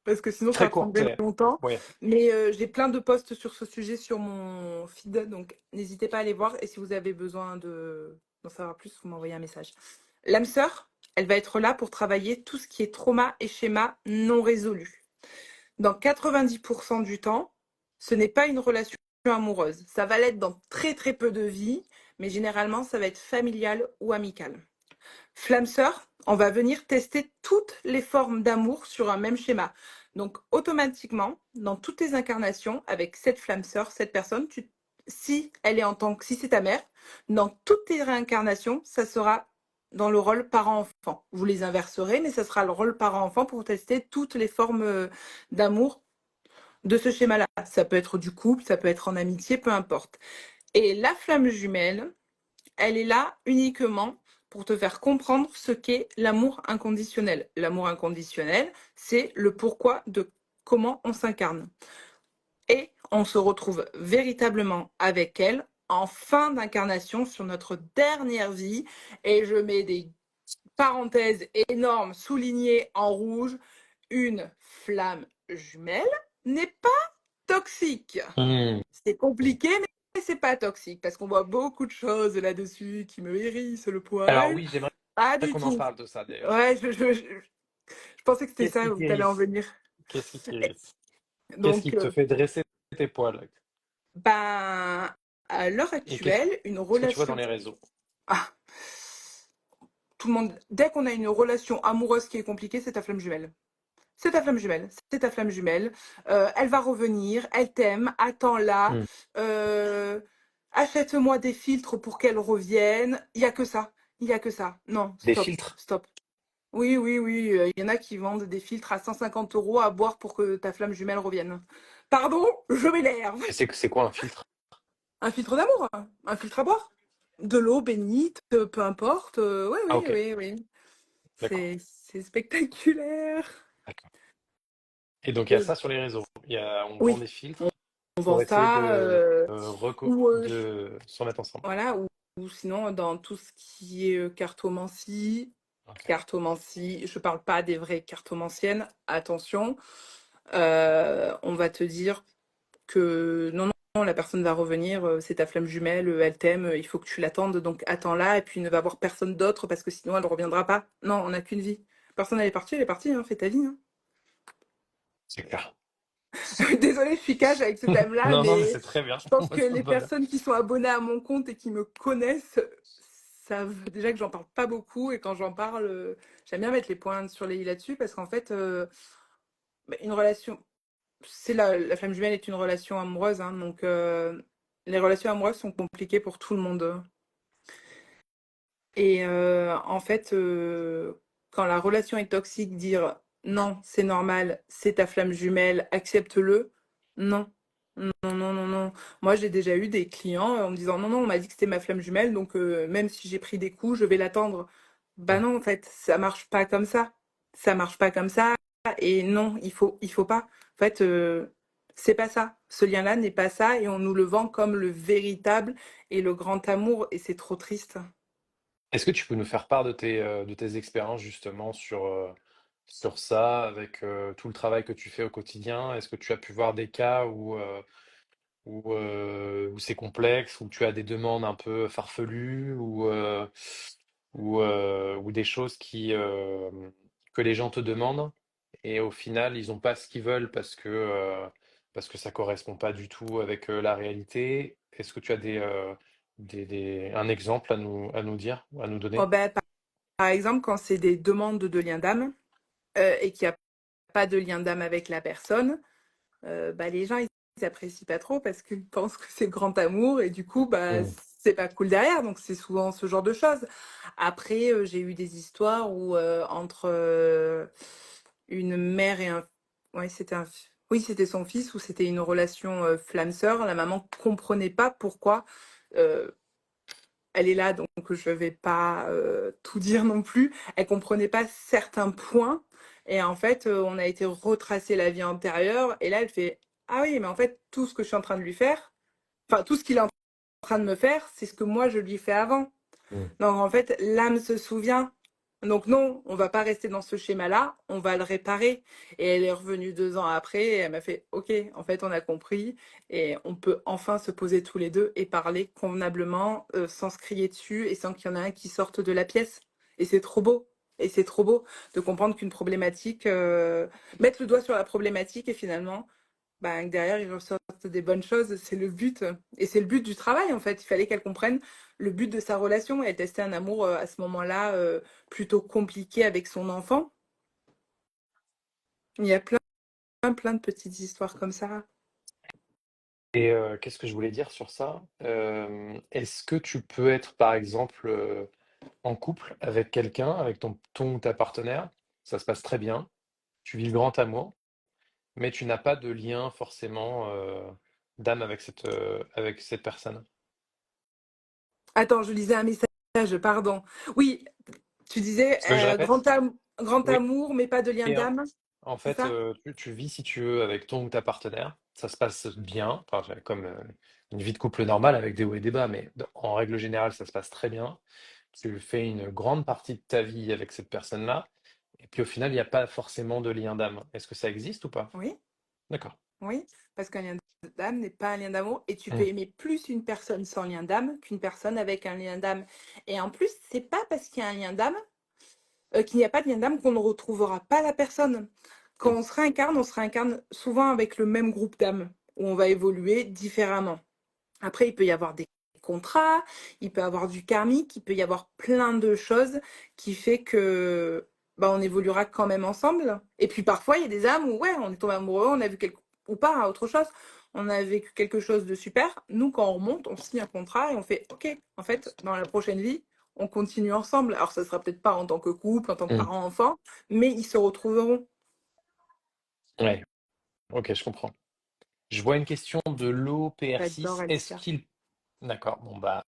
parce que sinon, ça très va prendre courte. bien longtemps. Ouais. Mais j'ai plein de posts sur ce sujet sur mon feed. Donc, n'hésitez pas à aller voir. Et si vous avez besoin d'en savoir plus, vous m'envoyez un message. L'âme sœur, elle va être là pour travailler tout ce qui est trauma et schéma non résolu. Dans 90% du temps, ce n'est pas une relation amoureuse. Ça va l'être dans très très peu de vies, mais généralement, ça va être familial ou amical. Flamme sœur, on va venir tester toutes les formes d'amour sur un même schéma. Donc automatiquement, dans toutes tes incarnations, avec cette flamme sœur, cette personne, si elle est en tant que si c'est ta mère, dans toutes tes réincarnations, ça sera dans le rôle parent-enfant. Vous les inverserez, mais ça sera le rôle parent-enfant pour tester toutes les formes d'amour de ce schéma-là. Ça peut être du couple, ça peut être en amitié, peu importe. Et la flamme jumelle, elle est là uniquement pour te faire comprendre ce qu'est l'amour inconditionnel. L'amour inconditionnel, c'est le pourquoi de comment on s'incarne. Et on se retrouve véritablement avec elle en fin d'incarnation sur notre dernière vie. Et je mets des parenthèses énormes soulignées en rouge. Une flamme jumelle n'est pas toxique. Hmm. C'est compliqué, mais c'est pas toxique parce qu'on voit beaucoup de choses là-dessus qui me hérissent le Alors poil. oui, j'aimerais Pas du qu'on en tout. parle de ça d'ailleurs. Ouais, je pensais que c'était Qu'est-ce ça qui où tu allais en t'hérisse? venir. Qu'est-ce qui t'hérisse? Qu'est-ce Donc, qui te fait dresser tes poils? ben, à l'heure Et qu'est-ce actuelle, une que tu vois dans relation. les réseaux? Ah, tout le monde. Dès qu'on a une relation amoureuse qui est compliquée, c'est ta flamme jumelle. C'est ta flamme jumelle. C'est ta flamme jumelle. Elle va revenir. Elle t'aime. Attends-la. Hmm. Euh, Achète-moi des filtres pour qu'elle revienne. Il y a que ça. Il y a que ça. Non, Des stop. filtres? Stop. Oui, oui, oui, il y en a qui vendent des filtres à 150 euros à boire pour que ta flamme jumelle revienne. Pardon, je m'énerve. Et c'est quoi un filtre? Un filtre d'amour, hein, un filtre à boire. De l'eau bénite, peu importe. Oui, Ah, oui, ok, oui, oui. d'accord. C'est spectaculaire. D'accord. Et donc, il y a Et ça sur les réseaux. On vend oui, des filtres on vend pour essayer ça. Ou de se remettre ensemble. voilà, ou sinon dans tout ce qui est cartomancie. Ok. Cartomancie, je parle pas des vraies cartomanciennes, attention. On va te dire que non, non, la personne va revenir, c'est ta flamme jumelle, elle t'aime, il faut que tu l'attendes, donc attends-la, et puis ne va voir personne d'autre parce que sinon elle ne reviendra pas. Non, on n'a qu'une vie. Personne elle est partie, hein, fais ta vie. Hein. C'est clair. Désolée, je suis cage avec ce thème-là, Non, non, mais mais c'est très bien. je pense Moi, que ça les me va bien. personnes qui sont abonnées à mon compte et qui me connaissent savent déjà que j'en parle pas beaucoup, et quand j'en parle, j'aime bien mettre les points sur les i là-dessus parce qu'en fait, bah, une relation, la flamme jumelle est une relation amoureuse, hein, donc les relations amoureuses sont compliquées pour tout le monde. Et en fait, quand la relation est toxique, dire non, c'est normal, c'est ta flamme jumelle, accepte-le. Non, non, non, non, non. Moi, j'ai déjà eu des clients en me disant non, non, on m'a dit que c'était ma flamme jumelle, donc même si j'ai pris des coups, je vais l'attendre. Bah Mm. non, en fait, ça marche pas comme ça. Ça marche pas comme ça. Et non, il faut pas. En fait, c'est pas ça. Ce lien-là n'est pas ça, et on nous le vend comme le véritable et le grand amour, et c'est trop triste. Est-ce que tu peux nous faire part de tes expériences justement sur ça, avec tout le travail que tu fais au quotidien? Est-ce que tu as pu voir des cas où c'est complexe, où tu as des demandes un peu farfelues, ou des choses que les gens te demandent et au final ils n'ont pas ce qu'ils veulent parce que ça correspond pas du tout avec la réalité? Est-ce que tu as un exemple à nous dire, à nous Oh, donner? bah, par exemple, quand c'est des demandes de lien d'âme et qu'il n'y a pas de lien d'âme avec la personne, bah, les gens ils apprécient pas trop parce qu'ils pensent que c'est le grand amour et du coup bah Mm. c'est pas cool derrière. Donc c'est souvent ce genre de choses. Après, j'ai eu des histoires où entre une mère et un, ouais, oui, c'était son fils, où c'était une relation flamme sœur. La maman comprenait pas pourquoi. euh, Elle est là, donc je vais pas tout dire non plus. Elle comprenait pas certains points. Et en fait, on a été retracer la vie antérieure. Et là, elle fait, ah oui, mais en fait, tout ce que je suis en train de lui faire, enfin, tout ce qu'il est en train de me faire, c'est ce que moi, je lui fais avant. Mm. Donc en fait, l'âme se souvient. Donc non, on va pas rester dans ce schéma-là, on va le réparer. Et elle est revenue 2 ans après et elle m'a fait, OK, en fait, on a compris et on peut enfin se poser tous les deux et parler convenablement, sans se crier dessus et sans qu'il y en ait un qui sorte de la pièce. Et c'est trop beau. Et c'est trop beau de comprendre qu'une problématique, mettre le doigt sur la problématique et finalement, ben, derrière, il ressortent des bonnes choses. C'est le but. Et c'est le but du travail, en fait. Il fallait qu'elle comprenne le but de sa relation. Elle testait un amour à ce moment-là plutôt compliqué avec son enfant. Il y a plein, plein, plein de petites histoires comme ça. Et qu'est-ce que je voulais dire sur ça? Est-ce que tu peux être, par exemple, en couple avec quelqu'un, avec ton ou ta partenaire, ça se passe très bien, tu vis le grand amour, mais tu n'as pas de lien forcément d'âme avec cette personne. Attends, je lisais un message, pardon. Oui, tu disais Parce que je répète, grand oui, amour, mais pas de lien et d'âme, en c'est fait, ça? tu vis, si tu veux, avec ton ou ta partenaire, ça se passe bien, enfin, comme une vie de couple normale avec des hauts et des bas, mais en règle générale, ça se passe très bien. Tu fais une grande partie de ta vie avec cette personne-là, et puis au final, il n'y a pas forcément de lien d'âme. Est-ce que ça existe ou pas? Oui, D'accord. oui, parce qu'un lien d'âme n'est pas un lien d'amour et tu peux Mm. aimer plus une personne sans lien d'âme qu'une personne avec un lien d'âme. Et en plus, c'est pas parce qu'il y a un lien d'âme qu'il n'y a pas de lien d'âme qu'on ne retrouvera pas la personne. Quand Mm. on se réincarne souvent avec le même groupe d'âmes, où on va évoluer différemment. Après, il peut y avoir des contrats, il peut y avoir du karmique, il peut y avoir plein de choses qui fait que bah, on évoluera quand même ensemble. Et puis parfois, il y a des âmes où ouais, on est tombé amoureux, on a vu quelque ou pas autre chose, on a vécu quelque chose de super. Nous, quand on remonte, on signe un contrat et on fait OK, en fait, dans la prochaine vie, on continue ensemble. Alors, ça sera peut-être pas en tant que couple, en tant que Mm. parents-enfants, mais ils se retrouveront. Ouais, ok, je comprends. Je vois une question de J'adore l'OPR6. Est-ce Alicia. qu'il... D'accord, bon bah,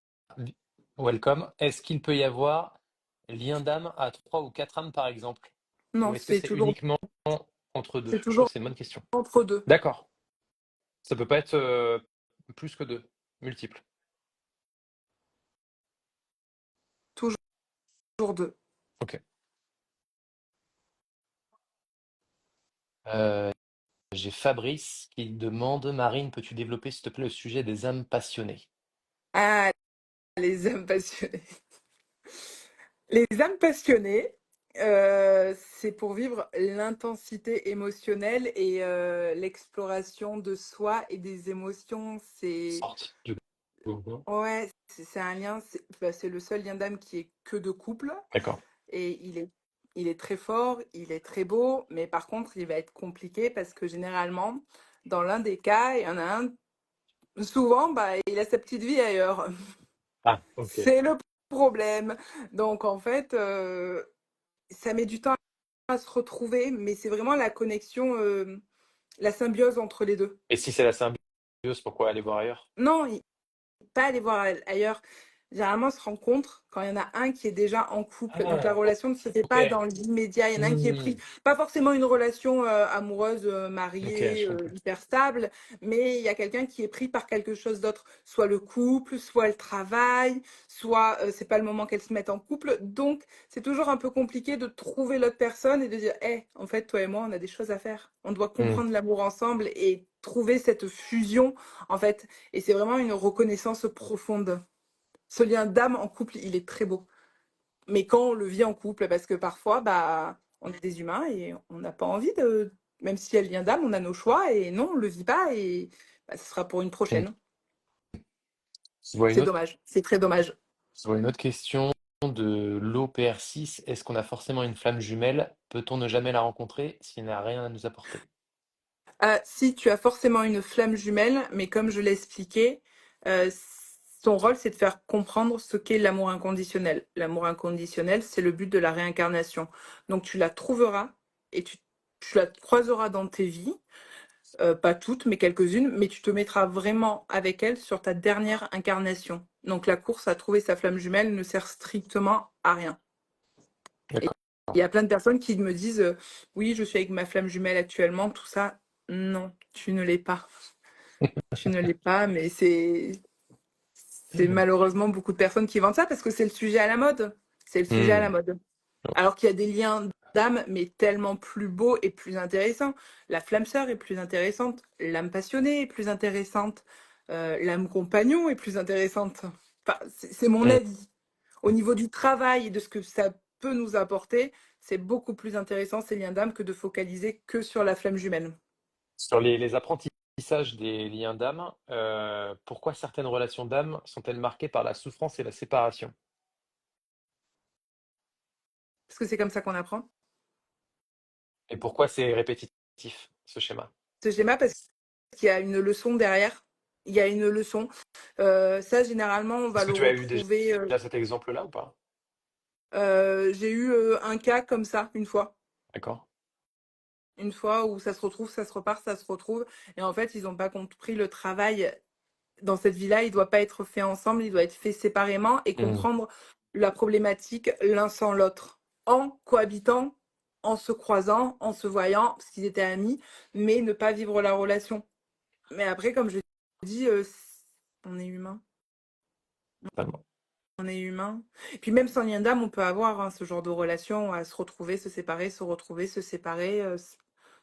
welcome. Est-ce qu'il peut y avoir lien d'âme à 3 ou 4 âmes, par exemple? Ou Non, est-ce que c'est uniquement entre deux? c'est Je trouve toujours que c'est une bonne question. entre deux. D'accord. Ça peut pas être plus que deux, multiple. Toujours deux. Ok. Euh, j'ai Fabrice qui demande, Marine, peux-tu développer, s'il te plaît, le sujet des âmes passionnées? Ah, les âmes passionnées. Les âmes passionnées, c'est pour vivre l'intensité émotionnelle et l'exploration de soi et des émotions. C'est Sorte du coup. ouais, c'est un lien. C'est le seul lien d'âme qui est que de couple D'accord. et il est très fort, il est très beau, mais par contre, il va être compliqué parce que généralement, dans l'un des cas, il y en a un. Souvent, bah, il a sa petite vie ailleurs. Ah, ok. C'est le problème. Donc en fait, ça met du temps à se retrouver, mais c'est vraiment la connexion, la symbiose entre les deux. Et si c'est la symbiose, pourquoi aller voir ailleurs? Non, pas aller voir ailleurs. Généralement, on se rencontre quand il y en a un qui est déjà en couple. Donc la Ah, relation ne se fait ok. pas dans l'immédiat. Il y en a un qui est pris, Hmm. pas forcément une relation amoureuse, Ok, mariée, je comprends. hyper stable, mais il y a quelqu'un qui est pris par quelque chose d'autre. Soit le couple, soit le travail, soit c'est pas le moment qu'elles se mettent en couple. Donc c'est toujours un peu compliqué de trouver l'autre personne et de dire, hé, en fait, toi et moi, on a des choses à faire. On doit Hmm. comprendre l'amour ensemble et trouver cette fusion, en fait. Et c'est vraiment une reconnaissance profonde. Ce lien d'âme en couple, il est très beau. Mais quand on le vit en couple, parce que parfois, bah, on est des humains et on n'a pas envie de. Même s'il y a le lien d'âme, on a nos choix et non, on ne le vit pas et bah, ce sera pour une Hmm. prochaine. Je vois une C'est autre, dommage, c'est très dommage. je vois une autre question de l'OPR6. Est-ce qu'on a forcément une flamme jumelle? Peut-on ne jamais la rencontrer s'il n'a rien à nous apporter? Si tu as forcément une flamme jumelle, mais comme je l'ai expliqué, euh, son rôle, c'est de faire comprendre ce qu'est l'amour inconditionnel. L'amour inconditionnel, c'est le but de la réincarnation. Donc tu la trouveras et tu la croiseras dans tes vies, pas toutes, mais quelques-unes, mais tu te mettras vraiment avec elle sur ta dernière incarnation. Donc la course à trouver sa flamme jumelle ne sert strictement à rien. Et D'accord. il y a plein de personnes qui me disent oui, je suis avec ma flamme jumelle actuellement, tout ça. Non, tu ne l'es pas. Tu ne l'es pas, mais c'est malheureusement beaucoup de personnes qui vendent ça parce que c'est le sujet à la mode. C'est le sujet à la Hmm. mode. Alors qu'il y a des liens d'âme, mais tellement plus beaux et plus intéressants. La flamme sœur est plus intéressante, l'âme passionnée est plus intéressante, l'âme compagnon est plus intéressante. Enfin, c'est mon Hmm. avis. Au niveau du travail et de ce que ça peut nous apporter, c'est beaucoup plus intéressant ces liens d'âme que de focaliser que sur la flamme jumelle. Sur les apprentissages des liens d'âme, pourquoi certaines relations d'âme sont-elles marquées par la souffrance et la séparation? Parce que c'est comme ça qu'on apprend. Et pourquoi c'est répétitif, ce schéma? Ce schéma, parce qu'il y a une leçon derrière. Il y a une leçon. Ça, généralement, on va Est-ce que le tu as eu retrouver. déjà cet exemple-là ou pas? J'ai eu un cas comme ça une fois. D'accord. Une fois où ça se retrouve, ça se repart, ça se retrouve. Et en fait, ils n'ont pas compris le travail dans cette vie-là. Il ne doit pas être fait ensemble, il doit être fait séparément et Hmm. comprendre la problématique l'un sans l'autre. En cohabitant, en se croisant, en se voyant, parce qu'ils étaient amis, mais ne pas vivre la relation. Mais après, comme je dis, on est humain. Totalement. On est humain. Et puis même sans lien d'âme, on peut avoir hein, ce genre de relation à se retrouver, se séparer, se retrouver, se séparer.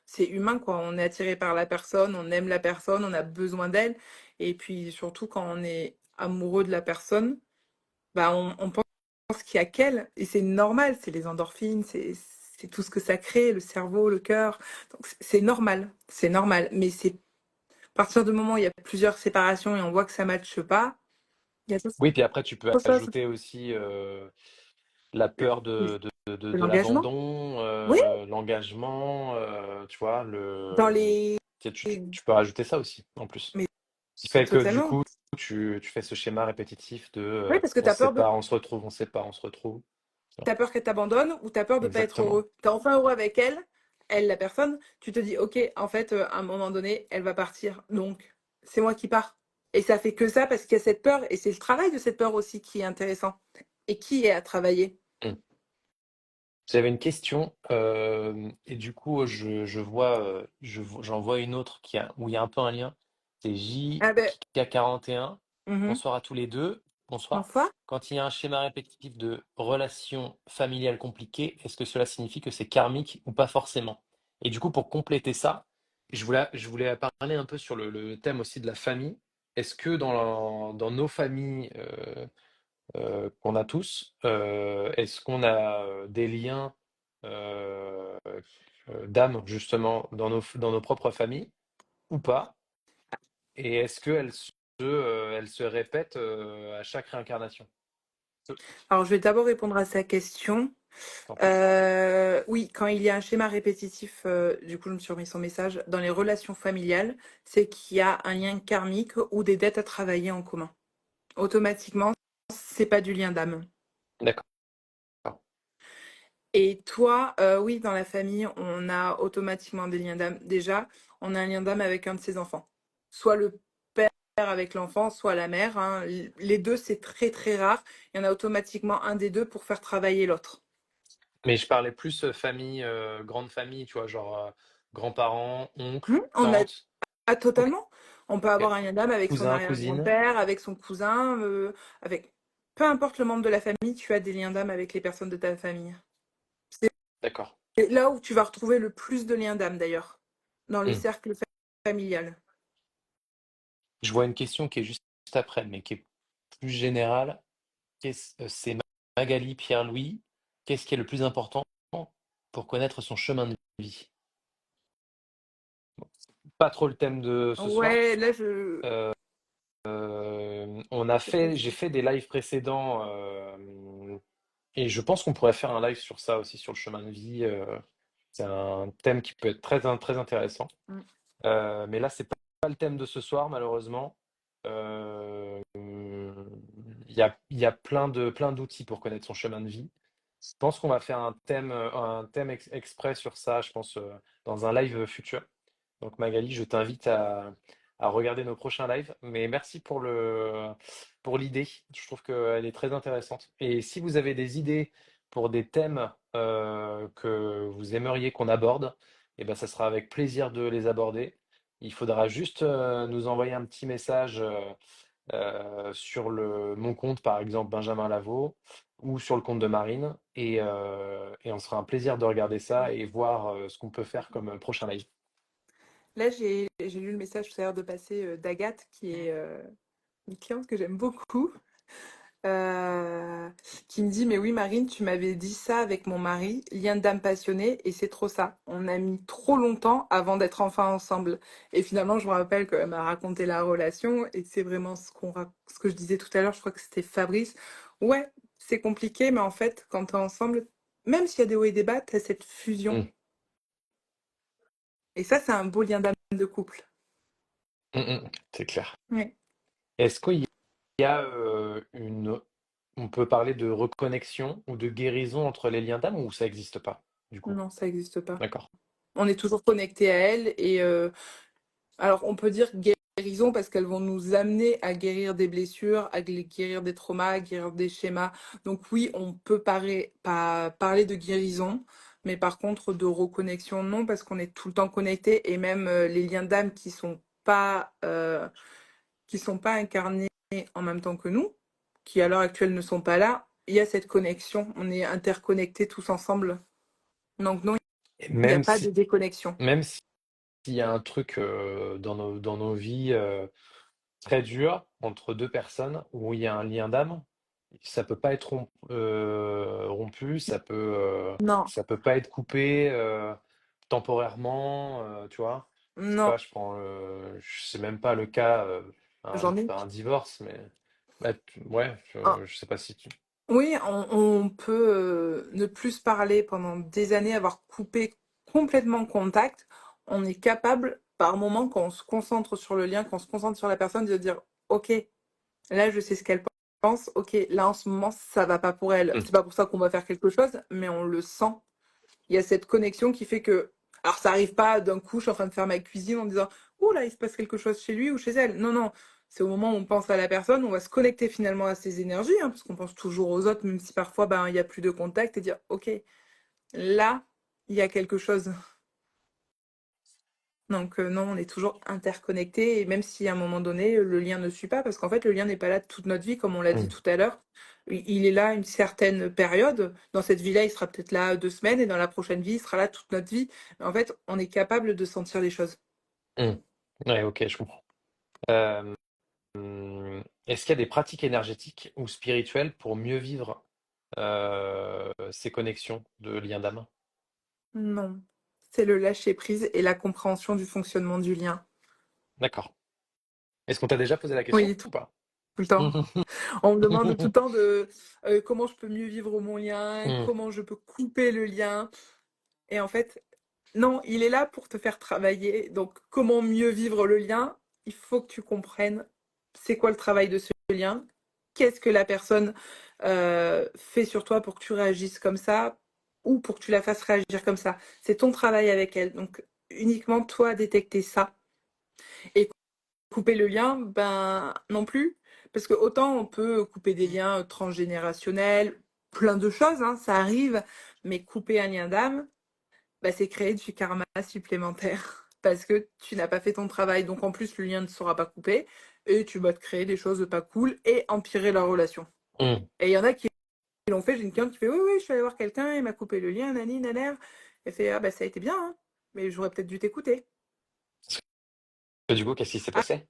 C'est humain, quoi. On est attiré par la personne, on aime la personne, on a besoin d'elle. Et puis surtout, quand on est amoureux de la personne, bah, on pense qu'il y a qu'elle. Et c'est normal, c'est les endorphines, c'est tout ce que ça crée, le cerveau, le cœur. Donc c'est normal, c'est normal. Mais c'est à partir du moment où il y a plusieurs séparations et on voit que ça ne matche pas, il y a Oui, puis après, tu peux d'autres choses. ajouter aussi la peur De de l'engagement. l'abandon, Oui, l'engagement, tu vois, dans les. tu peux rajouter ça aussi, en plus. Mais Ce qui fait que du totalement. coup, tu fais ce schéma répétitif de Oui, parce que on se sépare, on se retrouve, on se sépare, on se retrouve. Tu vois. t'as peur qu'elle t'abandonne ou t'as peur de pas être Exactement. heureux. T'es enfin heureux avec elle, elle, la personne, tu te dis, ok, en fait, à un moment donné, elle va partir, donc c'est moi qui pars. Et ça fait que ça parce qu'il y a cette peur, et c'est le travail de cette peur aussi qui est intéressant et qui est à travailler. Mm. J'avais une question et du coup je vois j'en vois une autre où il y a un peu un lien. C'est Ah ben, JK41. mhm. Bonsoir à tous les deux. Bonsoir. Bonsoir. Quand il y a un schéma répétitif de relations familiales compliquées, est-ce que cela signifie que c'est karmique ou pas forcément? Et du coup, pour compléter ça, je voulais parler un peu sur le thème aussi de la famille. Est-ce que dans nos familles qu'on a tous. Est-ce qu'on a des liens euh, d'âme justement dans nos propres familles ou pas? Et est-ce qu'elles se répètent à chaque réincarnation? Je Alors, je vais d'abord répondre à sa question. t'en prie. Oui, quand il y a un schéma répétitif, du coup, je me suis remis son message, dans les relations familiales, c'est qu'il y a un lien karmique ou des dettes à travailler en commun. Automatiquement, c'est pas du lien d'âme. D'accord. Et toi, oui, dans la famille, on a automatiquement des liens d'âme. Déjà, on a un lien d'âme avec un de ses enfants. Soit le père avec l'enfant, soit la mère, hein. Les deux, c'est très très rare. Il y en a automatiquement un des deux pour faire travailler l'autre. Mais je parlais plus famille, grande famille, tu vois, genre grands-parents, oncles, On a tantes. ah, Ok. totalement. On peut Ok. avoir un lien d'âme avec son Cousins, cousines. arrière-grand-père, avec son cousin, avec peu importe le membre de la famille, tu as des liens d'âme avec les personnes de ta famille. D'accord. C'est là où tu vas retrouver le plus de liens d'âme d'ailleurs, dans le Hmm. cercle familial. Je vois une question qui est juste après, mais qui est plus générale. C'est Magali Pierre-Louis. Qu'est-ce qui est le plus important pour connaître son chemin de vie? Pas trop le thème de ce soir. Ouais, là je. Euh, j'ai fait des lives précédents et je pense qu'on pourrait faire un live sur ça aussi, sur le chemin de vie. C'est un thème qui peut être très intéressant. Mm. Mais là, c'est pas le thème de ce soir, malheureusement. Il y a plein d'outils pour connaître son chemin de vie. Je pense qu'on va faire un thème exprès sur ça, je pense, dans un live futur. Donc Magali, je t'invite à regarder nos prochains lives. Mais merci pour l'idée. Je trouve qu'elle est très intéressante. Et si vous avez des idées pour des thèmes que vous aimeriez qu'on aborde, eh ben, ça sera avec plaisir de les aborder. Il faudra juste nous envoyer un petit message sur mon compte, par exemple Benjamin Lavaux, ou sur le compte de Marine. Et on sera un plaisir de regarder ça et voir ce qu'on peut faire comme prochain live. Là, j'ai lu le message tout à l'heure de passer d'Agathe, qui est une cliente que j'aime beaucoup, euh, qui me dit, mais oui, Marine, tu m'avais dit ça avec mon mari, lien d'âme passionné, et c'est trop ça. On a mis trop longtemps avant d'être enfin ensemble. Et finalement, je me rappelle qu'elle m'a raconté la relation, et c'est vraiment ce que je disais tout à l'heure, je crois que c'était Fabrice. Ouais, c'est compliqué, mais en fait, quand t'es ensemble, même s'il y a des hauts et des bas, t'as cette fusion. Mm, Et ça, c'est un beau lien d'âme de couple. c'est clair. Ouais. Est-ce qu'il y a on peut parler de reconnexion ou de guérison entre les liens d'âme ou ça n'existe pas, du coup? Non, ça n'existe pas. D'accord. On est toujours connecté à elles et alors on peut dire guérison parce qu'elles vont nous amener à guérir des blessures, à guérir des traumas, à guérir des schémas. Donc oui, on peut parler de guérison, mais par contre de reconnexion, non, parce qu'on est tout le temps connecté et même les liens d'âme qui sont pas incarnés en même temps que nous, qui à l'heure actuelle ne sont pas là, il y a cette connexion. On est interconnectés tous ensemble. Donc non, Et il n'y a même pas de si, déconnexion. même s'il y a un truc dans nos vies très dur entre deux personnes où il y a un lien d'âme, ça peut pas être rompu, Non, ça peut pas être coupé temporairement, tu vois. Je sais non, pas, je sais même pas le cas, j'en ai. pas un divorce, mais bah, ouais, Ah, je sais pas si tu. oui, on peut ne plus se parler pendant des années, avoir coupé complètement contact. On est capable, par moment, quand on se concentre sur le lien, quand on se concentre sur la personne, de dire, OK. Là, je sais ce qu'elle pense. Ok, là, en ce moment, ça va pas pour elle. Mm. C'est pas pour ça qu'on va faire quelque chose, mais on le sent. Il y a cette connexion qui fait que. Alors, ça arrive pas d'un coup, je suis en train de faire ma cuisine en disant, oh là, il se passe quelque chose chez lui ou chez elle. Non, non. C'est au moment où on pense à la personne, on va se connecter finalement à ses énergies, hein, parce qu'on pense toujours aux autres, même si parfois, ben, il y a plus de contact, et dire, ok, là, il y a quelque chose. Donc non, on est toujours interconnectés et même si à un moment donné, le lien ne suit pas, parce qu'en fait, le lien n'est pas là toute notre vie, comme on l'a dit Mm. tout à l'heure. Il est là une certaine période. Dans cette vie-là, il sera peut-être là 2 semaines et dans la prochaine vie, il sera là toute notre vie. Mais en fait, on est capable de sentir les choses. Mm. Ouais, ok, je comprends. Euh, Est-ce qu'il y a des pratiques énergétiques ou spirituelles pour mieux vivre ces connexions de liens d'âme? Non, c'est le lâcher prise et la compréhension du fonctionnement du lien. D'accord. Est-ce qu'on t'a déjà posé la question Oui, tout ou pas? le temps. On me demande tout le temps de comment je peux mieux vivre mon lien, Mm. comment je peux couper le lien. Et en fait, non, il est là pour te faire travailler. Donc, comment mieux vivre le lien? Il faut que tu comprennes c'est quoi le travail de ce lien, qu'est-ce que la personne fait sur toi pour que tu réagisses comme ça ou pour que tu la fasses réagir comme ça. C'est ton travail avec elle. Donc, uniquement toi détecter ça. Et couper le lien, ben non plus. Parce que autant on peut couper des liens transgénérationnels, plein de choses, hein, ça arrive, mais couper un lien d'âme, bah, c'est créer du karma supplémentaire parce que tu n'as pas fait ton travail. Donc en plus, le lien ne sera pas coupé et tu vas te créer des choses pas cool et empirer la relation. Mm. Et il y en a qui l'ont fait. J'ai une cliente qui fait oui, oui, je suis allée voir quelqu'un, il m'a coupé le lien, nani, naner. Elle fait ah bah ça a été bien, hein, mais j'aurais peut-être dû t'écouter. Et du coup, qu'est-ce qui s'est Ah passé?